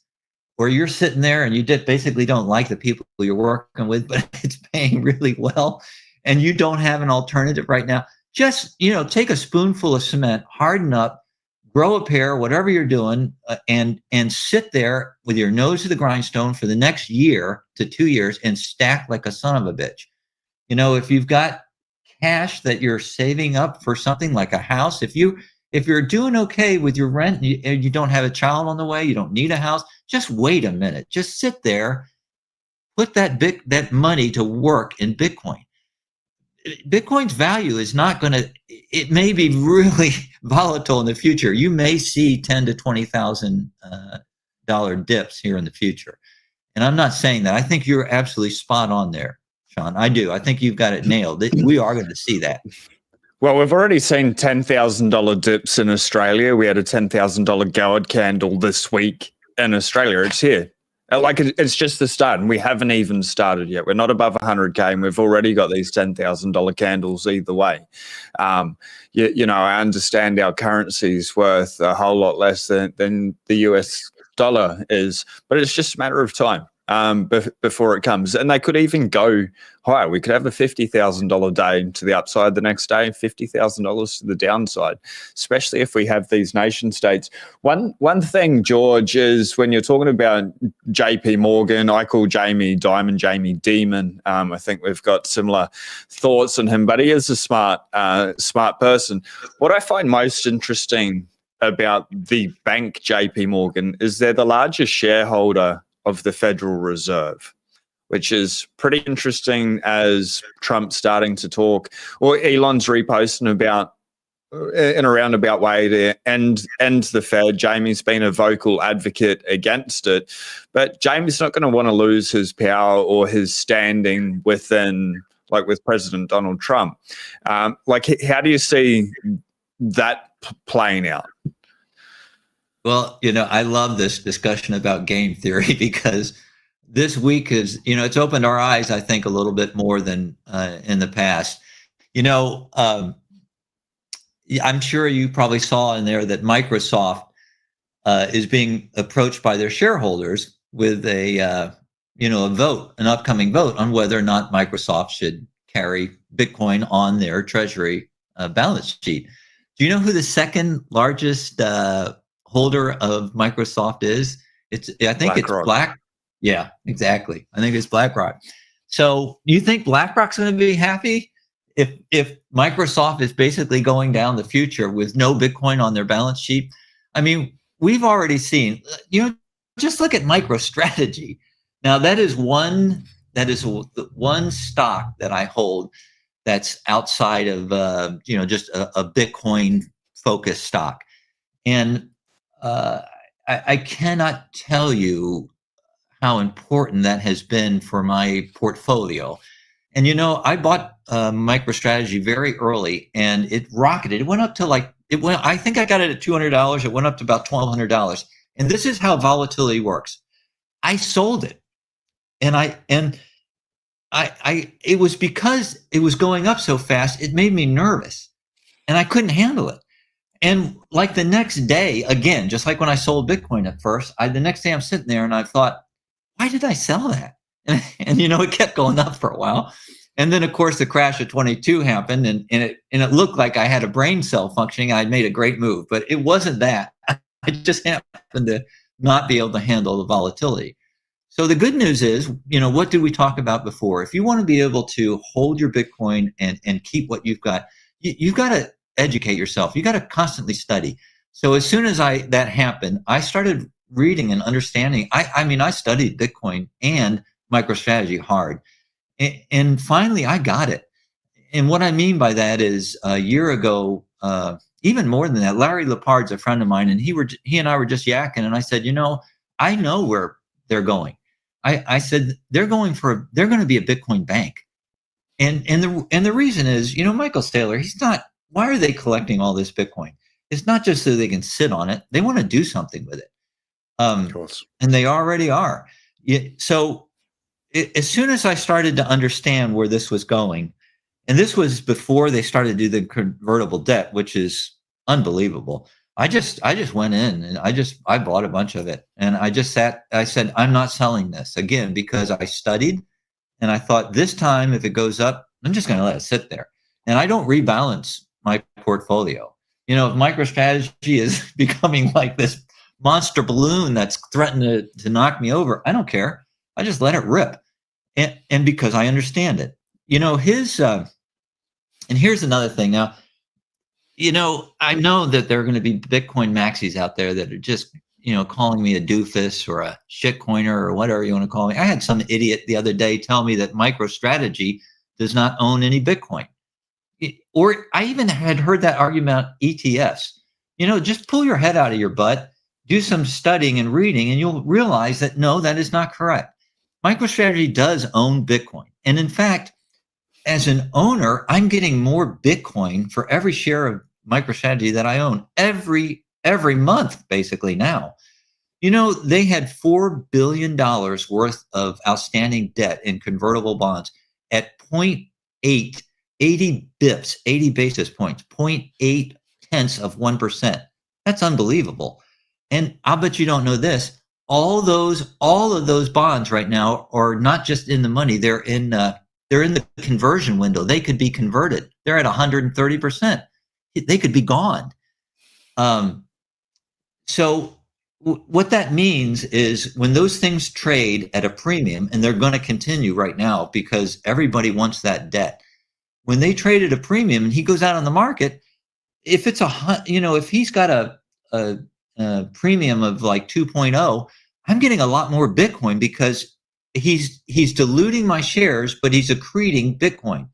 or you're sitting there and you basically don't like the people you're working with, but it's paying really well, and you don't have an alternative right now, just, take a spoonful of cement, harden up, grow a pair, whatever you're doing, and sit there with your nose to the grindstone for the next year to 2 years and stack like a son of a bitch. If you've got cash that you're saving up for something like a house, if you're doing okay with your rent and you don't have a child on the way, you don't need a house, just wait a minute. Just sit there, put that money to work in Bitcoin. Bitcoin's value is not going to, it may be really volatile in the future. You may see $10,000 to $20,000 dips here in the future. And I'm not saying that. I think you're absolutely spot on there, Sean. I do. I think you've got it nailed. We are going to see that. Well, we've already seen $10,000 dips in Australia. We had a $10,000 gourd candle this week in Australia. It's here. It's just the start, and we haven't even started yet. We're not above 100K, and we've already got these $10,000 candles either way. I understand our currency is worth a whole lot less than the US dollar is, but it's just a matter of time before it comes. And they could even go higher. We could have a $50,000 day to the upside the next day, $50,000 to the downside, especially if we have these nation states. One thing, George, is when you're talking about JP Morgan, I call Jamie Dimon Jamie Demon. I think we've got similar thoughts on him, but he is a smart person. What I find most interesting about the bank JP Morgan is they're the largest shareholder of the Federal Reserve. which is pretty interesting as Trump's starting to talk, or Elon's reposting about in a roundabout way to end the Fed. Jamie's been a vocal advocate against it, but Jamie's not going to want to lose his power or his standing within, like with President Donald Trump. Like, how do you see that playing out? Well, I love this discussion about game theory because this week is, it's opened our eyes, I think, a little bit more than in the past. I'm sure you probably saw in there that Microsoft is being approached by their shareholders with a vote, an upcoming vote on whether or not Microsoft should carry Bitcoin on their treasury balance sheet. Do you know who the second largest holder of Microsoft is? I think it's BlackRock. Yeah, exactly. I think it's BlackRock. So you think BlackRock's going to be happy if Microsoft is basically going down the future with no Bitcoin on their balance sheet? I mean, we've already seen, just look at MicroStrategy. Now that is one stock that I hold that's outside of, just a Bitcoin focused stock. And I cannot tell you how important that has been for my portfolio. And, I bought MicroStrategy very early and it rocketed. It went up to I think I got it at $200. It went up to about $1,200. And this is how volatility works. I sold it. And it was because it was going up so fast, it made me nervous and I couldn't handle it. And like the next day, again, just like when I sold Bitcoin at first, the next day I'm sitting there and I thought, why did I sell that? And it kept going up for a while. And then of course the crash of 22 happened and it looked like I had a brain cell functioning. I'd made a great move, but it wasn't that. I just happened to not be able to handle the volatility. So the good news is, what did we talk about before? If you want to be able to hold your Bitcoin and keep what you've got, you've got to educate yourself. You got to constantly study. So as soon as that happened, I started reading and understanding. I studied Bitcoin and MicroStrategy hard. And finally I got it. And what I mean by that is a year ago, even more than that, Larry Lepard's a friend of mine and he and I were just yakking. And I said, I know where they're going. I said, they're going to be a Bitcoin bank. And the reason is, Michael Saylor, why are they collecting all this Bitcoin? It's not just so they can sit on it. They want to do something with it. Of course. And they already are. So as soon as I started to understand where this was going, and this was before they started to do the convertible debt, which is unbelievable. I just went in and I bought a bunch of it. And I said, I'm not selling this again, because I studied and I thought this time, if it goes up, I'm just going to let it sit there. And I don't rebalance my portfolio. If MicroStrategy is becoming like this monster balloon that's threatening to knock me over, I don't care. I just let it rip. And because I understand it, and here's another thing. Now, I know that there are going to be Bitcoin maxis out there that are just, calling me a doofus or a shitcoiner or whatever you want to call me. I had some idiot the other day tell me that MicroStrategy does not own any Bitcoin. Or I even had heard that argument ETFs. Just pull your head out of your butt, do some studying and reading, and you'll realize that no, that is not correct. MicroStrategy does own Bitcoin. And in fact, as an owner, I'm getting more Bitcoin for every share of MicroStrategy that I own every month, basically now. They had $4 billion worth of outstanding debt in convertible bonds at 0.8, 80 bips, 80 basis points, 0.8 tenths of 1%. That's unbelievable. And I'll bet you don't know this. All of those bonds right now are not just in the money. They're in the conversion window. They could be converted. They're at 130%. They could be gone. So what that means is when those things trade at a premium, and they're going to continue right now because everybody wants that debt. When they trade at a premium and he goes out on the market, if it's if he's got a premium of like 2.0, I'm getting a lot more Bitcoin because he's diluting my shares, but he's accreting Bitcoin.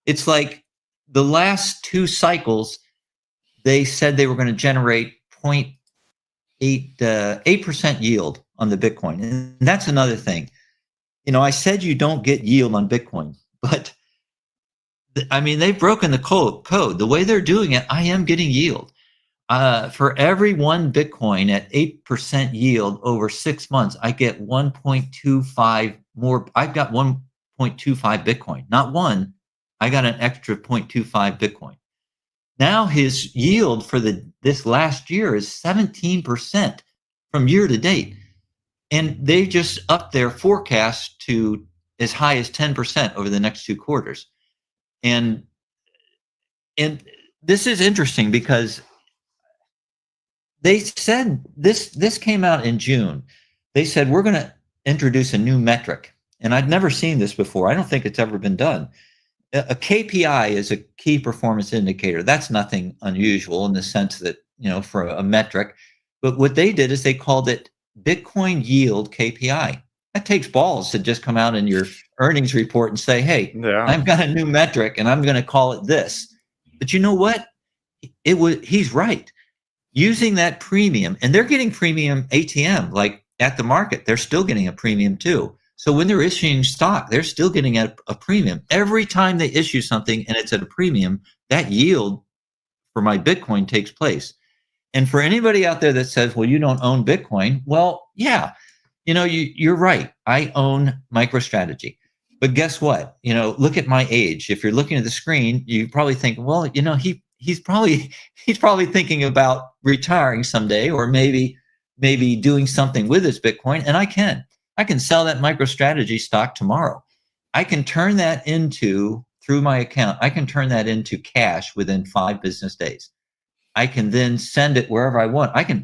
It's like the last 2 cycles, they said they were going to generate 8% yield on the Bitcoin. And that's another thing. I said you don't get yield on Bitcoin, but I mean, they've broken the code. The way they're doing it, I am getting yield. For every 1 Bitcoin at 8% yield over 6 months, I get 1.25 more. I've got 1.25 Bitcoin, not one. I got an extra 0.25 Bitcoin. Now his yield for this last year is 17% from year to date. And they just upped their forecast to as high as 10% over the next 2 quarters. And this is interesting because they said this came out in June. They said, we're going to introduce a new metric. And I'd never seen this before. I don't think it's ever been done. A KPI is a key performance indicator. That's nothing unusual in the sense that, for a metric. But what they did is they called it Bitcoin yield KPI. That takes balls to just come out in your earnings report and say, hey, I've got a new metric and I'm going to call it this. But you know what? He's right. Using that premium, and they're getting premium ATM, like at the market, they're still getting a premium too. So when they're issuing stock, they're still getting a premium. Every time they issue something and it's at a premium, that yield for my Bitcoin takes place. And for anybody out there that says, well, you don't own Bitcoin, well, yeah, you're right. I own MicroStrategy. But guess what? Look at my age. If you're looking at the screen, you probably think, well, he's probably thinking about retiring someday, or maybe doing something with his Bitcoin. And I can sell that MicroStrategy stock tomorrow. I can turn that through my account, I can turn that into cash within 5 business days. I can then send it wherever I want. I can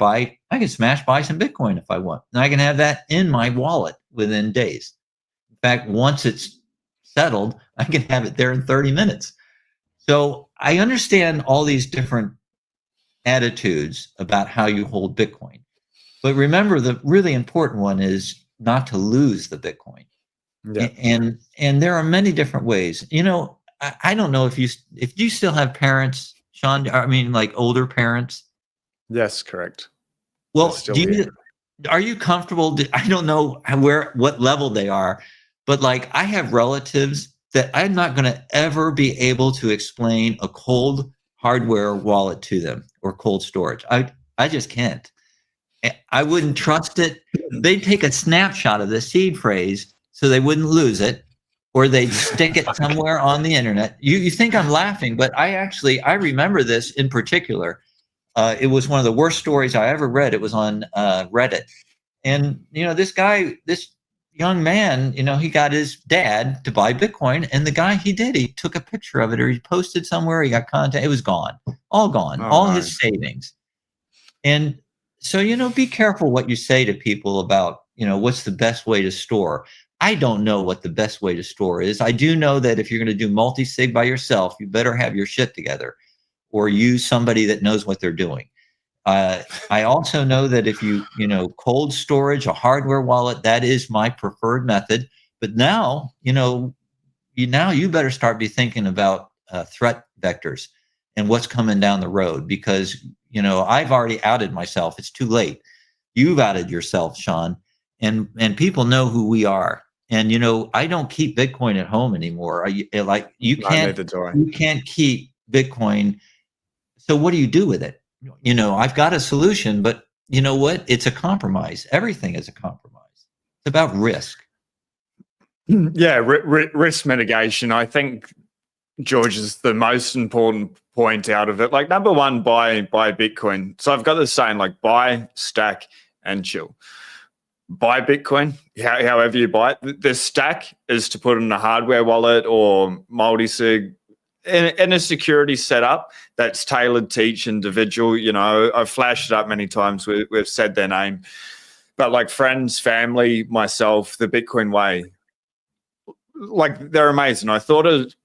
smash buy some Bitcoin if I want. And I can have that in my wallet within days. In fact, once it's settled, I can have it there in 30 minutes. So I understand all these different attitudes about how you hold Bitcoin. But remember, the really important one is not to lose the Bitcoin. Yeah. And there are many different ways. I don't know if you still have parents, Sean. I mean, like older parents. Yes, correct. Well, are you comfortable? I don't know what level they are, but like I have relatives that I'm not going to ever be able to explain a cold hardware wallet to them or cold storage. I just can't. I wouldn't trust it. They'd take a snapshot of the seed phrase so they wouldn't lose it, or they'd stick it somewhere on the internet. You think I'm laughing, but I remember this in particular. It was one of the worst stories I ever read. It was on Reddit. And, this young man, he got his dad to buy Bitcoin. And the guy he took a picture of it, or he posted somewhere, he got content. It was gone, all gone, his savings. And so, be careful what you say to people about, what's the best way to store. I don't know what the best way to store is. I do know that if you're going to do multi-sig by yourself, you better have your shit together or use somebody that knows what they're doing. I also know that if you cold storage, a hardware wallet, that is my preferred method. But now, you better start be thinking about threat vectors and what's coming down the road, because, I've already outed myself. It's too late. You've outed yourself, Sean, and people know who we are. And, I don't keep Bitcoin at home anymore. You can't keep Bitcoin. So what do you do with it? I've got a solution, but you know what? It's a compromise. Everything is a compromise. It's about risk. Yeah, risk mitigation. I think, George, is the most important point out of it. Like, number one, buy Bitcoin. So I've got this saying, like, buy, stack, and chill. Buy Bitcoin, however you buy it. The stack is to put in a hardware wallet or multi-sig in a security setup that's tailored to each individual. I've flashed it up many times. We've said their name. But like friends, family, myself, the Bitcoin way, like they're amazing. I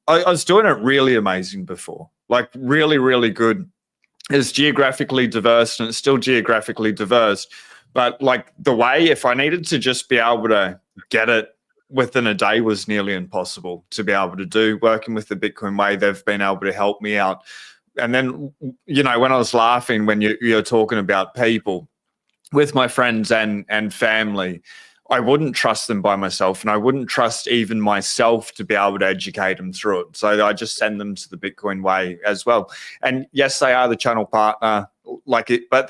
was doing it really amazing before, like really, really good. It's geographically diverse, and it's still geographically diverse. But like the way, if I needed to just be able to get it within a day was nearly impossible to be able to do. Working with the Bitcoin Way, they've been able to help me out. And then, when I was laughing when you're talking about people, with my friends and family, I wouldn't trust them by myself, and I wouldn't trust even myself to be able to educate them through it. So I just send them to the Bitcoin Way as well. And yes, they are the channel partner, but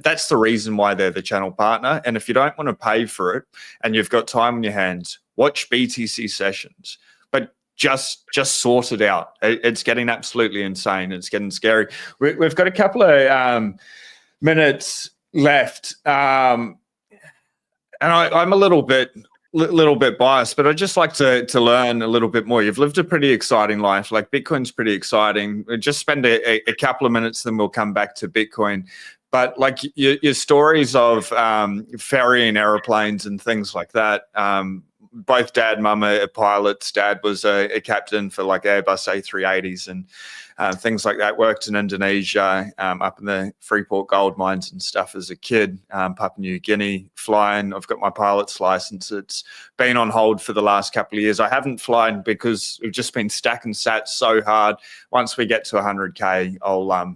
that's the reason why they're the channel partner. And if you don't want to pay for it and you've got time on your hands, watch BTC sessions. But just sort it out. It's getting absolutely insane. It's getting scary. We've got a couple of minutes left. And I'm a little bit biased, but I'd just like to learn a little bit more. You've lived a pretty exciting life. Like, Bitcoin's pretty exciting. Just spend a couple of minutes, then we'll come back to Bitcoin. But like your stories of ferrying airplanes and things like that. Both dad, mum are pilots. Dad was a captain for like Airbus A380s and things like that. Worked in Indonesia, up in the Freeport gold mines and stuff as a kid. Papua New Guinea, flying. I've got my pilot's license. It's been on hold for the last couple of years. I haven't flown because we've just been stacking sats so hard. Once we get to 100K, I'll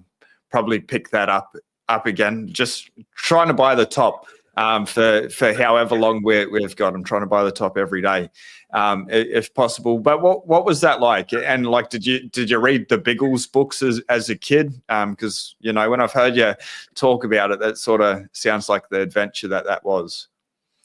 probably pick that up again. Just trying to buy the top. For however long we've got. I'm trying to buy the top every day, if possible. But what was that like? And like, did you read the Biggles books as a kid? Because when I've heard you talk about it, that sort of sounds like the adventure that was.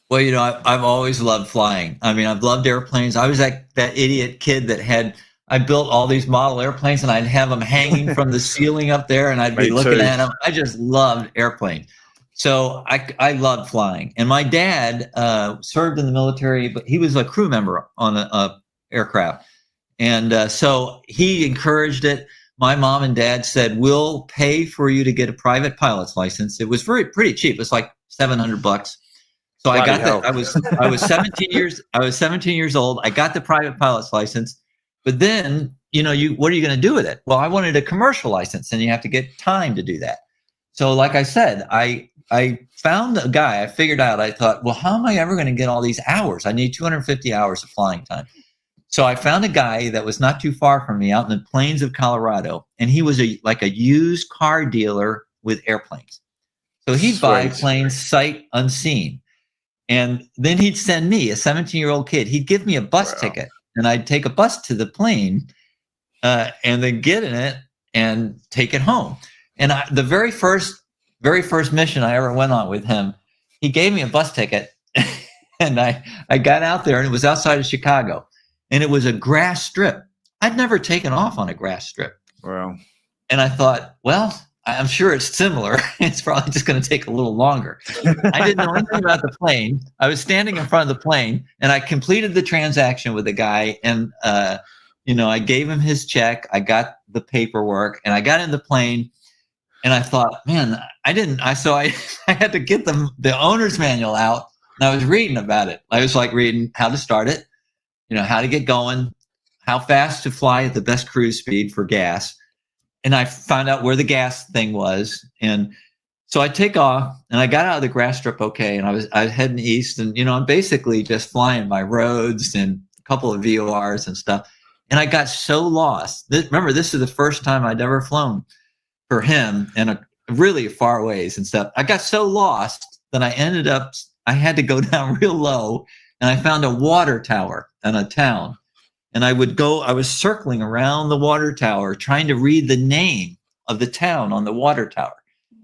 Well, I've always loved flying. I mean, I've loved airplanes. I was that idiot kid that I built all these model airplanes, and I'd have them hanging from the ceiling up there, and I'd be looking at them. I just loved airplanes. So I loved flying. And my dad served in the military, but he was a crew member on a aircraft. And so he encouraged it. My mom and dad said, we'll pay for you to get a private pilot's license. It was pretty cheap. It was like $700. So I got that. I was 17 years old. I got the private pilot's license. But then, what are you going to do with it? Well, I wanted a commercial license, and you have to get time to do that. So like I said, I found a guy. I figured out, I thought, well, how am I ever going to get all these hours? I need 250 hours of flying time. So I found a guy that was not too far from me out in the plains of Colorado. And he was like a used car dealer with airplanes. So he'd buy planes sight unseen. And then he'd send me, a 17-year-old kid, he'd give me a bus ticket. And I'd take a bus to the plane and then get in it and take it home. And the very first mission I ever went on with him, he gave me a bus ticket, and I got out there, and it was outside of Chicago, and it was a grass strip. I'd never taken off on a grass strip. Wow. And I thought, well, I'm sure it's similar. It's probably just going to take a little longer. I didn't know anything about the plane. I was standing in front of the plane, and I completed the transaction with the guy, and I gave him his check. I got the paperwork, and I got in the plane. And I thought, man, I had to get the owner's manual out, and I was reading about it. I was like reading how to start it, how to get going, how fast to fly at the best cruise speed for gas. And I found out where the gas thing was. And so I take off, and I got out of the grass strip okay, and I was heading east, and I'm basically just flying by roads and a couple of VORs and stuff. And I got so lost. Remember, this is the first time I'd ever flown for him, and really far ways and stuff. I got so lost that I had to go down real low, and I found a water tower in a town. And I was circling around the water tower trying to read the name of the town on the water tower.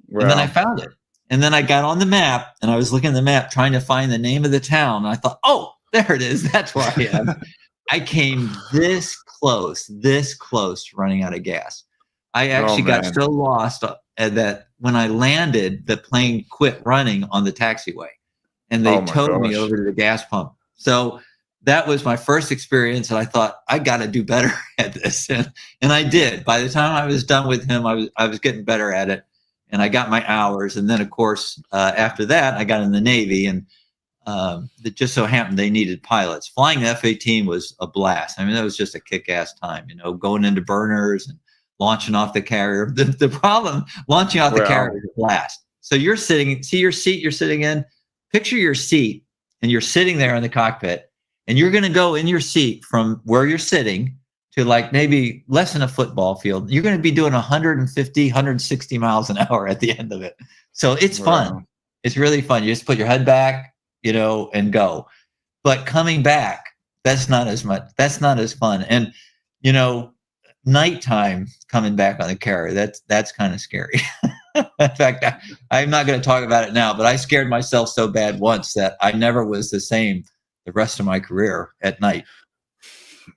Wow. And then I found it. And then I got on the map, and I was looking at the map trying to find the name of the town. And I thought, oh, there it is. That's where I am. I came this close to running out of gas. I actually got so lost that when I landed, the plane quit running on the taxiway, and they towed me over to the gas pump. So that was my first experience, and I thought, I got to do better at this, and I did. By the time I was done with him, I was getting better at it, and I got my hours. And then, of course, after that, I got in the Navy, and it just so happened they needed pilots. Flying the F-18 was a blast. I mean, that was just a kick-ass time, going into burners and launching off the carrier. The problem, launching off the carrier is a blast. So you're sitting, see your seat you're sitting in, picture your seat, and you're sitting there in the cockpit, and you're going to go in your seat from where you're sitting to like maybe less than a football field. You're going to be doing 150, 160 miles an hour at the end of it. So it's fun. It's really fun. You just put your head back, and go. But coming back, that's not as much. That's not as fun. And, nighttime coming back on the carrier, that's kind of scary. In fact, I'm not going to talk about it now, but I scared myself so bad once that I never was the same the rest of my career at night.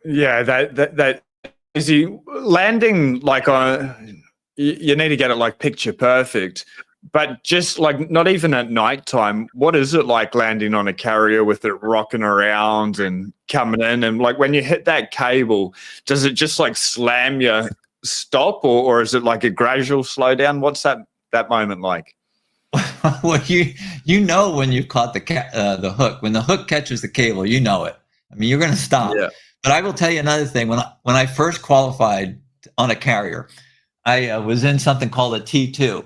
Yeah, that is you landing like on. You need to get it like picture perfect, but just like not even at nighttime. What is it like landing on a carrier with it rocking around and coming in? And like when you hit that cable, does it just like slam you, stop, or is it like a gradual slowdown? What's that moment like? Well, you know when you've caught the hook. When the hook catches the cable, you know it. I mean, you're going to stop. Yeah. But I will tell you another thing. When I first qualified on a carrier, I was in something called a T2,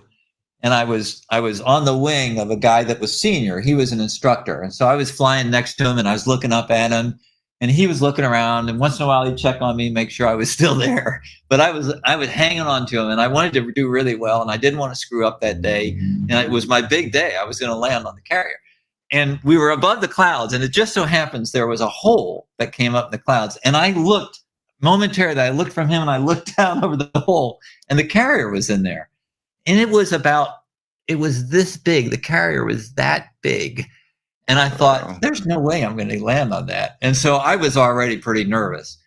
and I was on the wing of a guy that was senior. He was an instructor, and so I was flying next to him, and I was looking up at him, and he was looking around, and once in a while he'd check on me, make sure I was still there. But I was hanging on to him, and I wanted to do really well, and I didn't want to screw up that day. And it was my big day. I was going to land on the carrier. And we were above the clouds, and it just so happens there was a hole that came up in the clouds. And I looked momentarily, I looked from him, and I looked down over the hole, and the carrier was in there. And it was this big. The carrier was that big. And I thought, there's no way I'm going to land on that. And so I was already pretty nervous.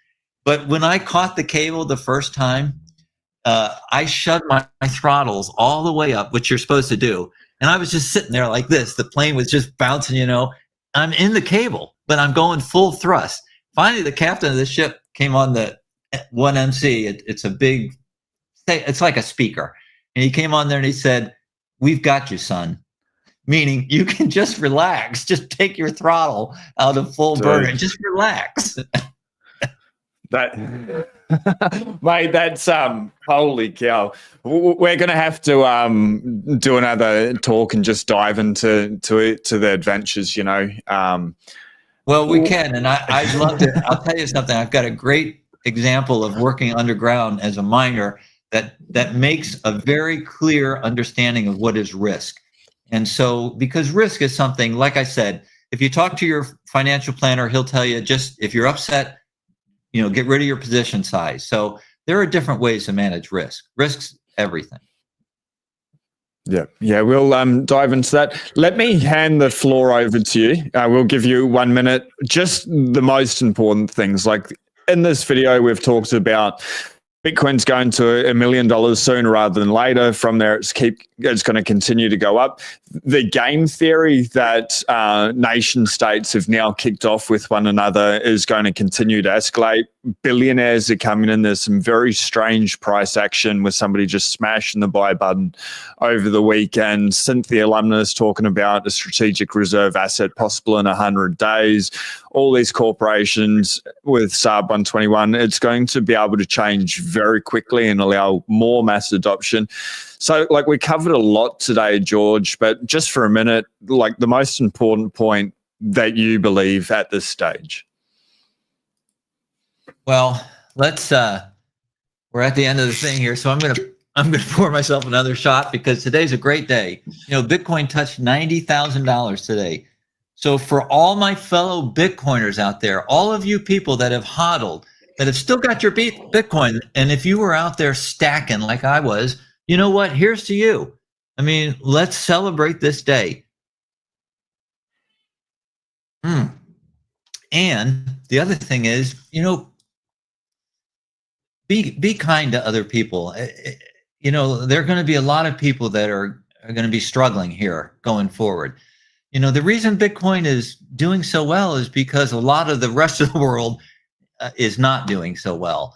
But when I caught the cable the first time, I shoved my throttles all the way up, which you're supposed to do. And I was just sitting there like this. The plane was just bouncing, I'm in the cable, but I'm going full thrust. Finally, the captain of the ship came on the 1MC. It's a big, it's like a speaker. And he came on there and he said, "We've got you, son." Meaning you can just relax, just take your throttle out of full burn and just relax. Mate, that's holy cow. We're gonna have to do another talk and just dive into the adventures, Well, we can, and I'd love to. I'll tell you something. I've got a great example of working underground as a miner that makes a very clear understanding of what is risk. And so, because risk is something, like I said, if you talk to your financial planner, he'll tell you just if you're upset, get rid of your position size. So there are different ways to manage risk. Risk's everything. Yeah, we'll dive into that. Let me hand the floor over to you. We'll give you 1 minute. Just the most important things. Like in this video, we've talked about Bitcoin's going to $1 million sooner rather than later. From there, it's going to continue to go up. The game theory that nation states have now kicked off with one another is going to continue to escalate. Billionaires are coming in. There's some very strange price action with somebody just smashing the buy button over the weekend. Cynthia Alumnus talking about a strategic reserve asset possible in 100 days. All these corporations with SARB 121, it's going to be able to change very quickly and allow more mass adoption. So like we covered a lot today, George, but just for a minute, like the most important point that you believe at this stage. Well, let's we're at the end of the thing here, so I'm gonna pour myself another shot because today's a great day. Bitcoin touched $90,000 today. So for all my fellow Bitcoiners out there, all of you people that have hodled, that have still got your Bitcoin, and if you were out there stacking like I was, you know what? Here's to you. I mean, let's celebrate this day. And the other thing is, be kind to other people. There are going to be a lot of people that are going to be struggling here going forward. The reason Bitcoin is doing so well is because a lot of the rest of the world is not doing so well.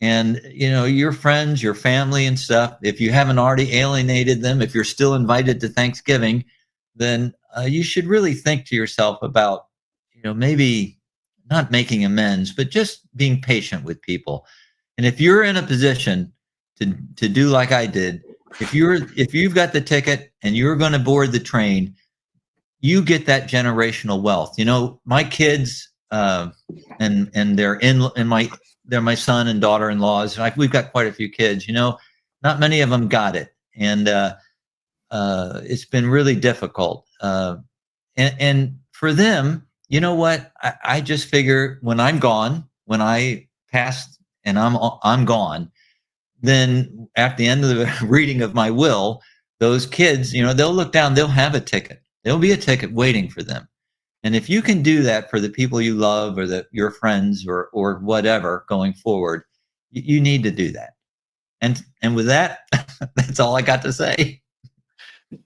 And, your friends, your family and stuff, if you haven't already alienated them, if you're still invited to Thanksgiving, then you should really think to yourself about, maybe not making amends, but just being patient with people. And if you're in a position to do like I did, if you've got the ticket and you're going to board the train, you get that generational wealth. My kids and they're my son and daughter-in-laws. Like, we've got quite a few kids. Not many of them got it, and it's been really difficult. And for them, you know what? I just figure when I'm gone, when I pass and I'm gone, then at the end of the reading of my will, those kids, they'll look down, they'll have a ticket. There'll be a ticket waiting for them. And if you can do that for the people you love or your friends or whatever going forward, you need to do that. And with that, that's all I got to say.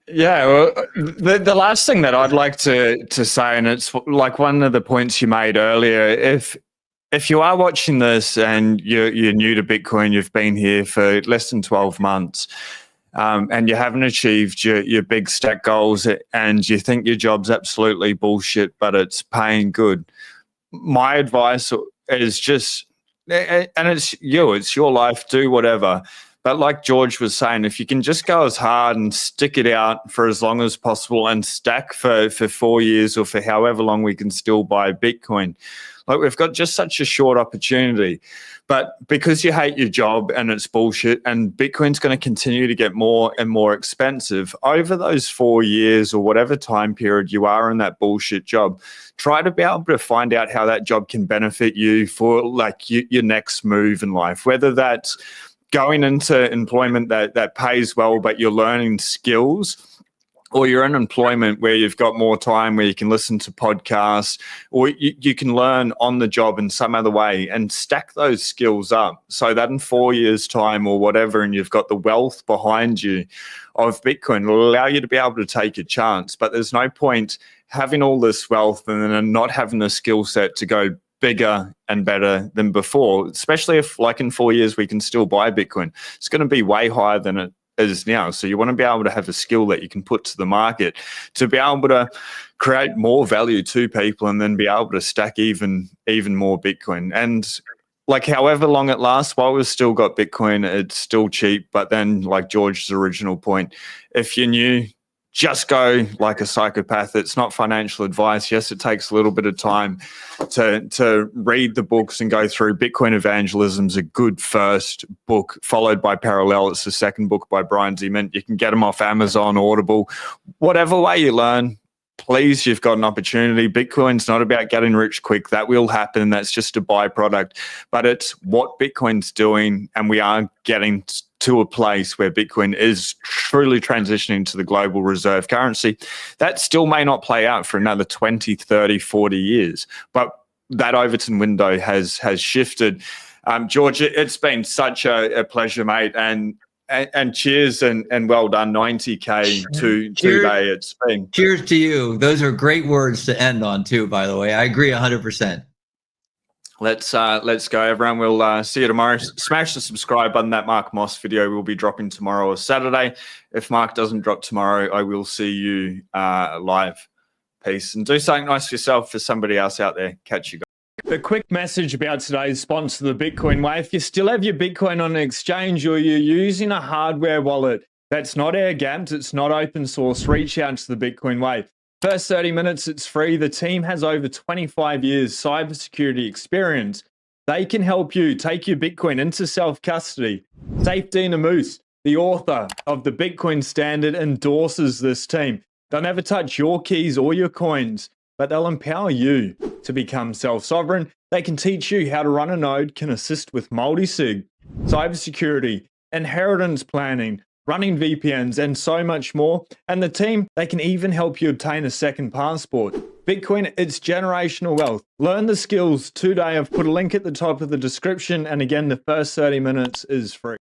Yeah, well, the last thing that I'd like to say, and it's like one of the points you made earlier, if you are watching this and you're new to Bitcoin, you've been here for less than 12 months, and you haven't achieved your big stack goals, and you think your job's absolutely bullshit, but it's paying good, my advice is just, and it's your life, do whatever. But like George was saying, if you can just go as hard and stick it out for as long as possible and stack for 4 years or for however long we can still buy Bitcoin, like, we've got just such a short opportunity. But because you hate your job and it's bullshit, and Bitcoin's going to continue to get more and more expensive over those 4 years or whatever time period you are in that bullshit job, try to be able to find out how that job can benefit you for like your next move in life, whether that's going into employment that pays well, but you're learning skills, or you're in employment where you've got more time, where you can listen to podcasts, or you can learn on the job in some other way and stack those skills up so that in 4 years' time or whatever, and you've got the wealth behind you of Bitcoin, will allow you to be able to take a chance. But there's no point having all this wealth and then not having the skill set to go bigger and better than before, especially if, like, in 4 years we can still buy Bitcoin. It's going to be way higher than it is now. So you want to be able to have a skill that you can put to the market to be able to create more value to people, and then be able to stack even more Bitcoin. And like, however long it lasts, while we've still got Bitcoin, it's still cheap. But then, like George's original point, if you're new, just go like a psychopath. It's not financial advice. Yes, it takes a little bit of time to read the books and go through. Bitcoin Evangelism's a good first book, followed by Parallel. It's the second book by Brian Zeman. You can get them off Amazon, Audible, whatever way you learn. Please, you've got an opportunity. Bitcoin's not about getting rich quick. That will happen. That's just a byproduct. But it's what Bitcoin's doing, and we are getting to a place where Bitcoin is truly transitioning to the global reserve currency. That still may not play out for another 20, 30, 40 years. But that Overton window has shifted. George, it's been such a pleasure, mate. And cheers and well done. 90K today. It's been. Cheers to you. Those are great words to end on too, by the way. I agree 100%. Let's go, everyone. We'll see you tomorrow. Smash the subscribe button. That Mark Moss video will be dropping tomorrow or Saturday. If Mark doesn't drop tomorrow, I will see you live. Peace. And do something nice for yourself, for somebody else out there. Catch you guys. A quick message about today's sponsor, the Bitcoin Way. If you still have your Bitcoin on an exchange, or you're using a hardware wallet that's not air-gapped, it's not open source, reach out to the Bitcoin Way. First 30 minutes, it's free. The team has over 25 years cybersecurity experience. They can help you take your Bitcoin into self-custody. Safety Moose, the author of the Bitcoin Standard, endorses this team. They'll never touch your keys or your coins, but they'll empower you to become self-sovereign. They can teach you how to run a node, can assist with multi-sig, cybersecurity, inheritance planning, running VPNs, and so much more. And the team, they can even help you obtain a second passport. Bitcoin, it's generational wealth. Learn the skills today. I've put a link at the top of the description. And again, the first 30 minutes is free.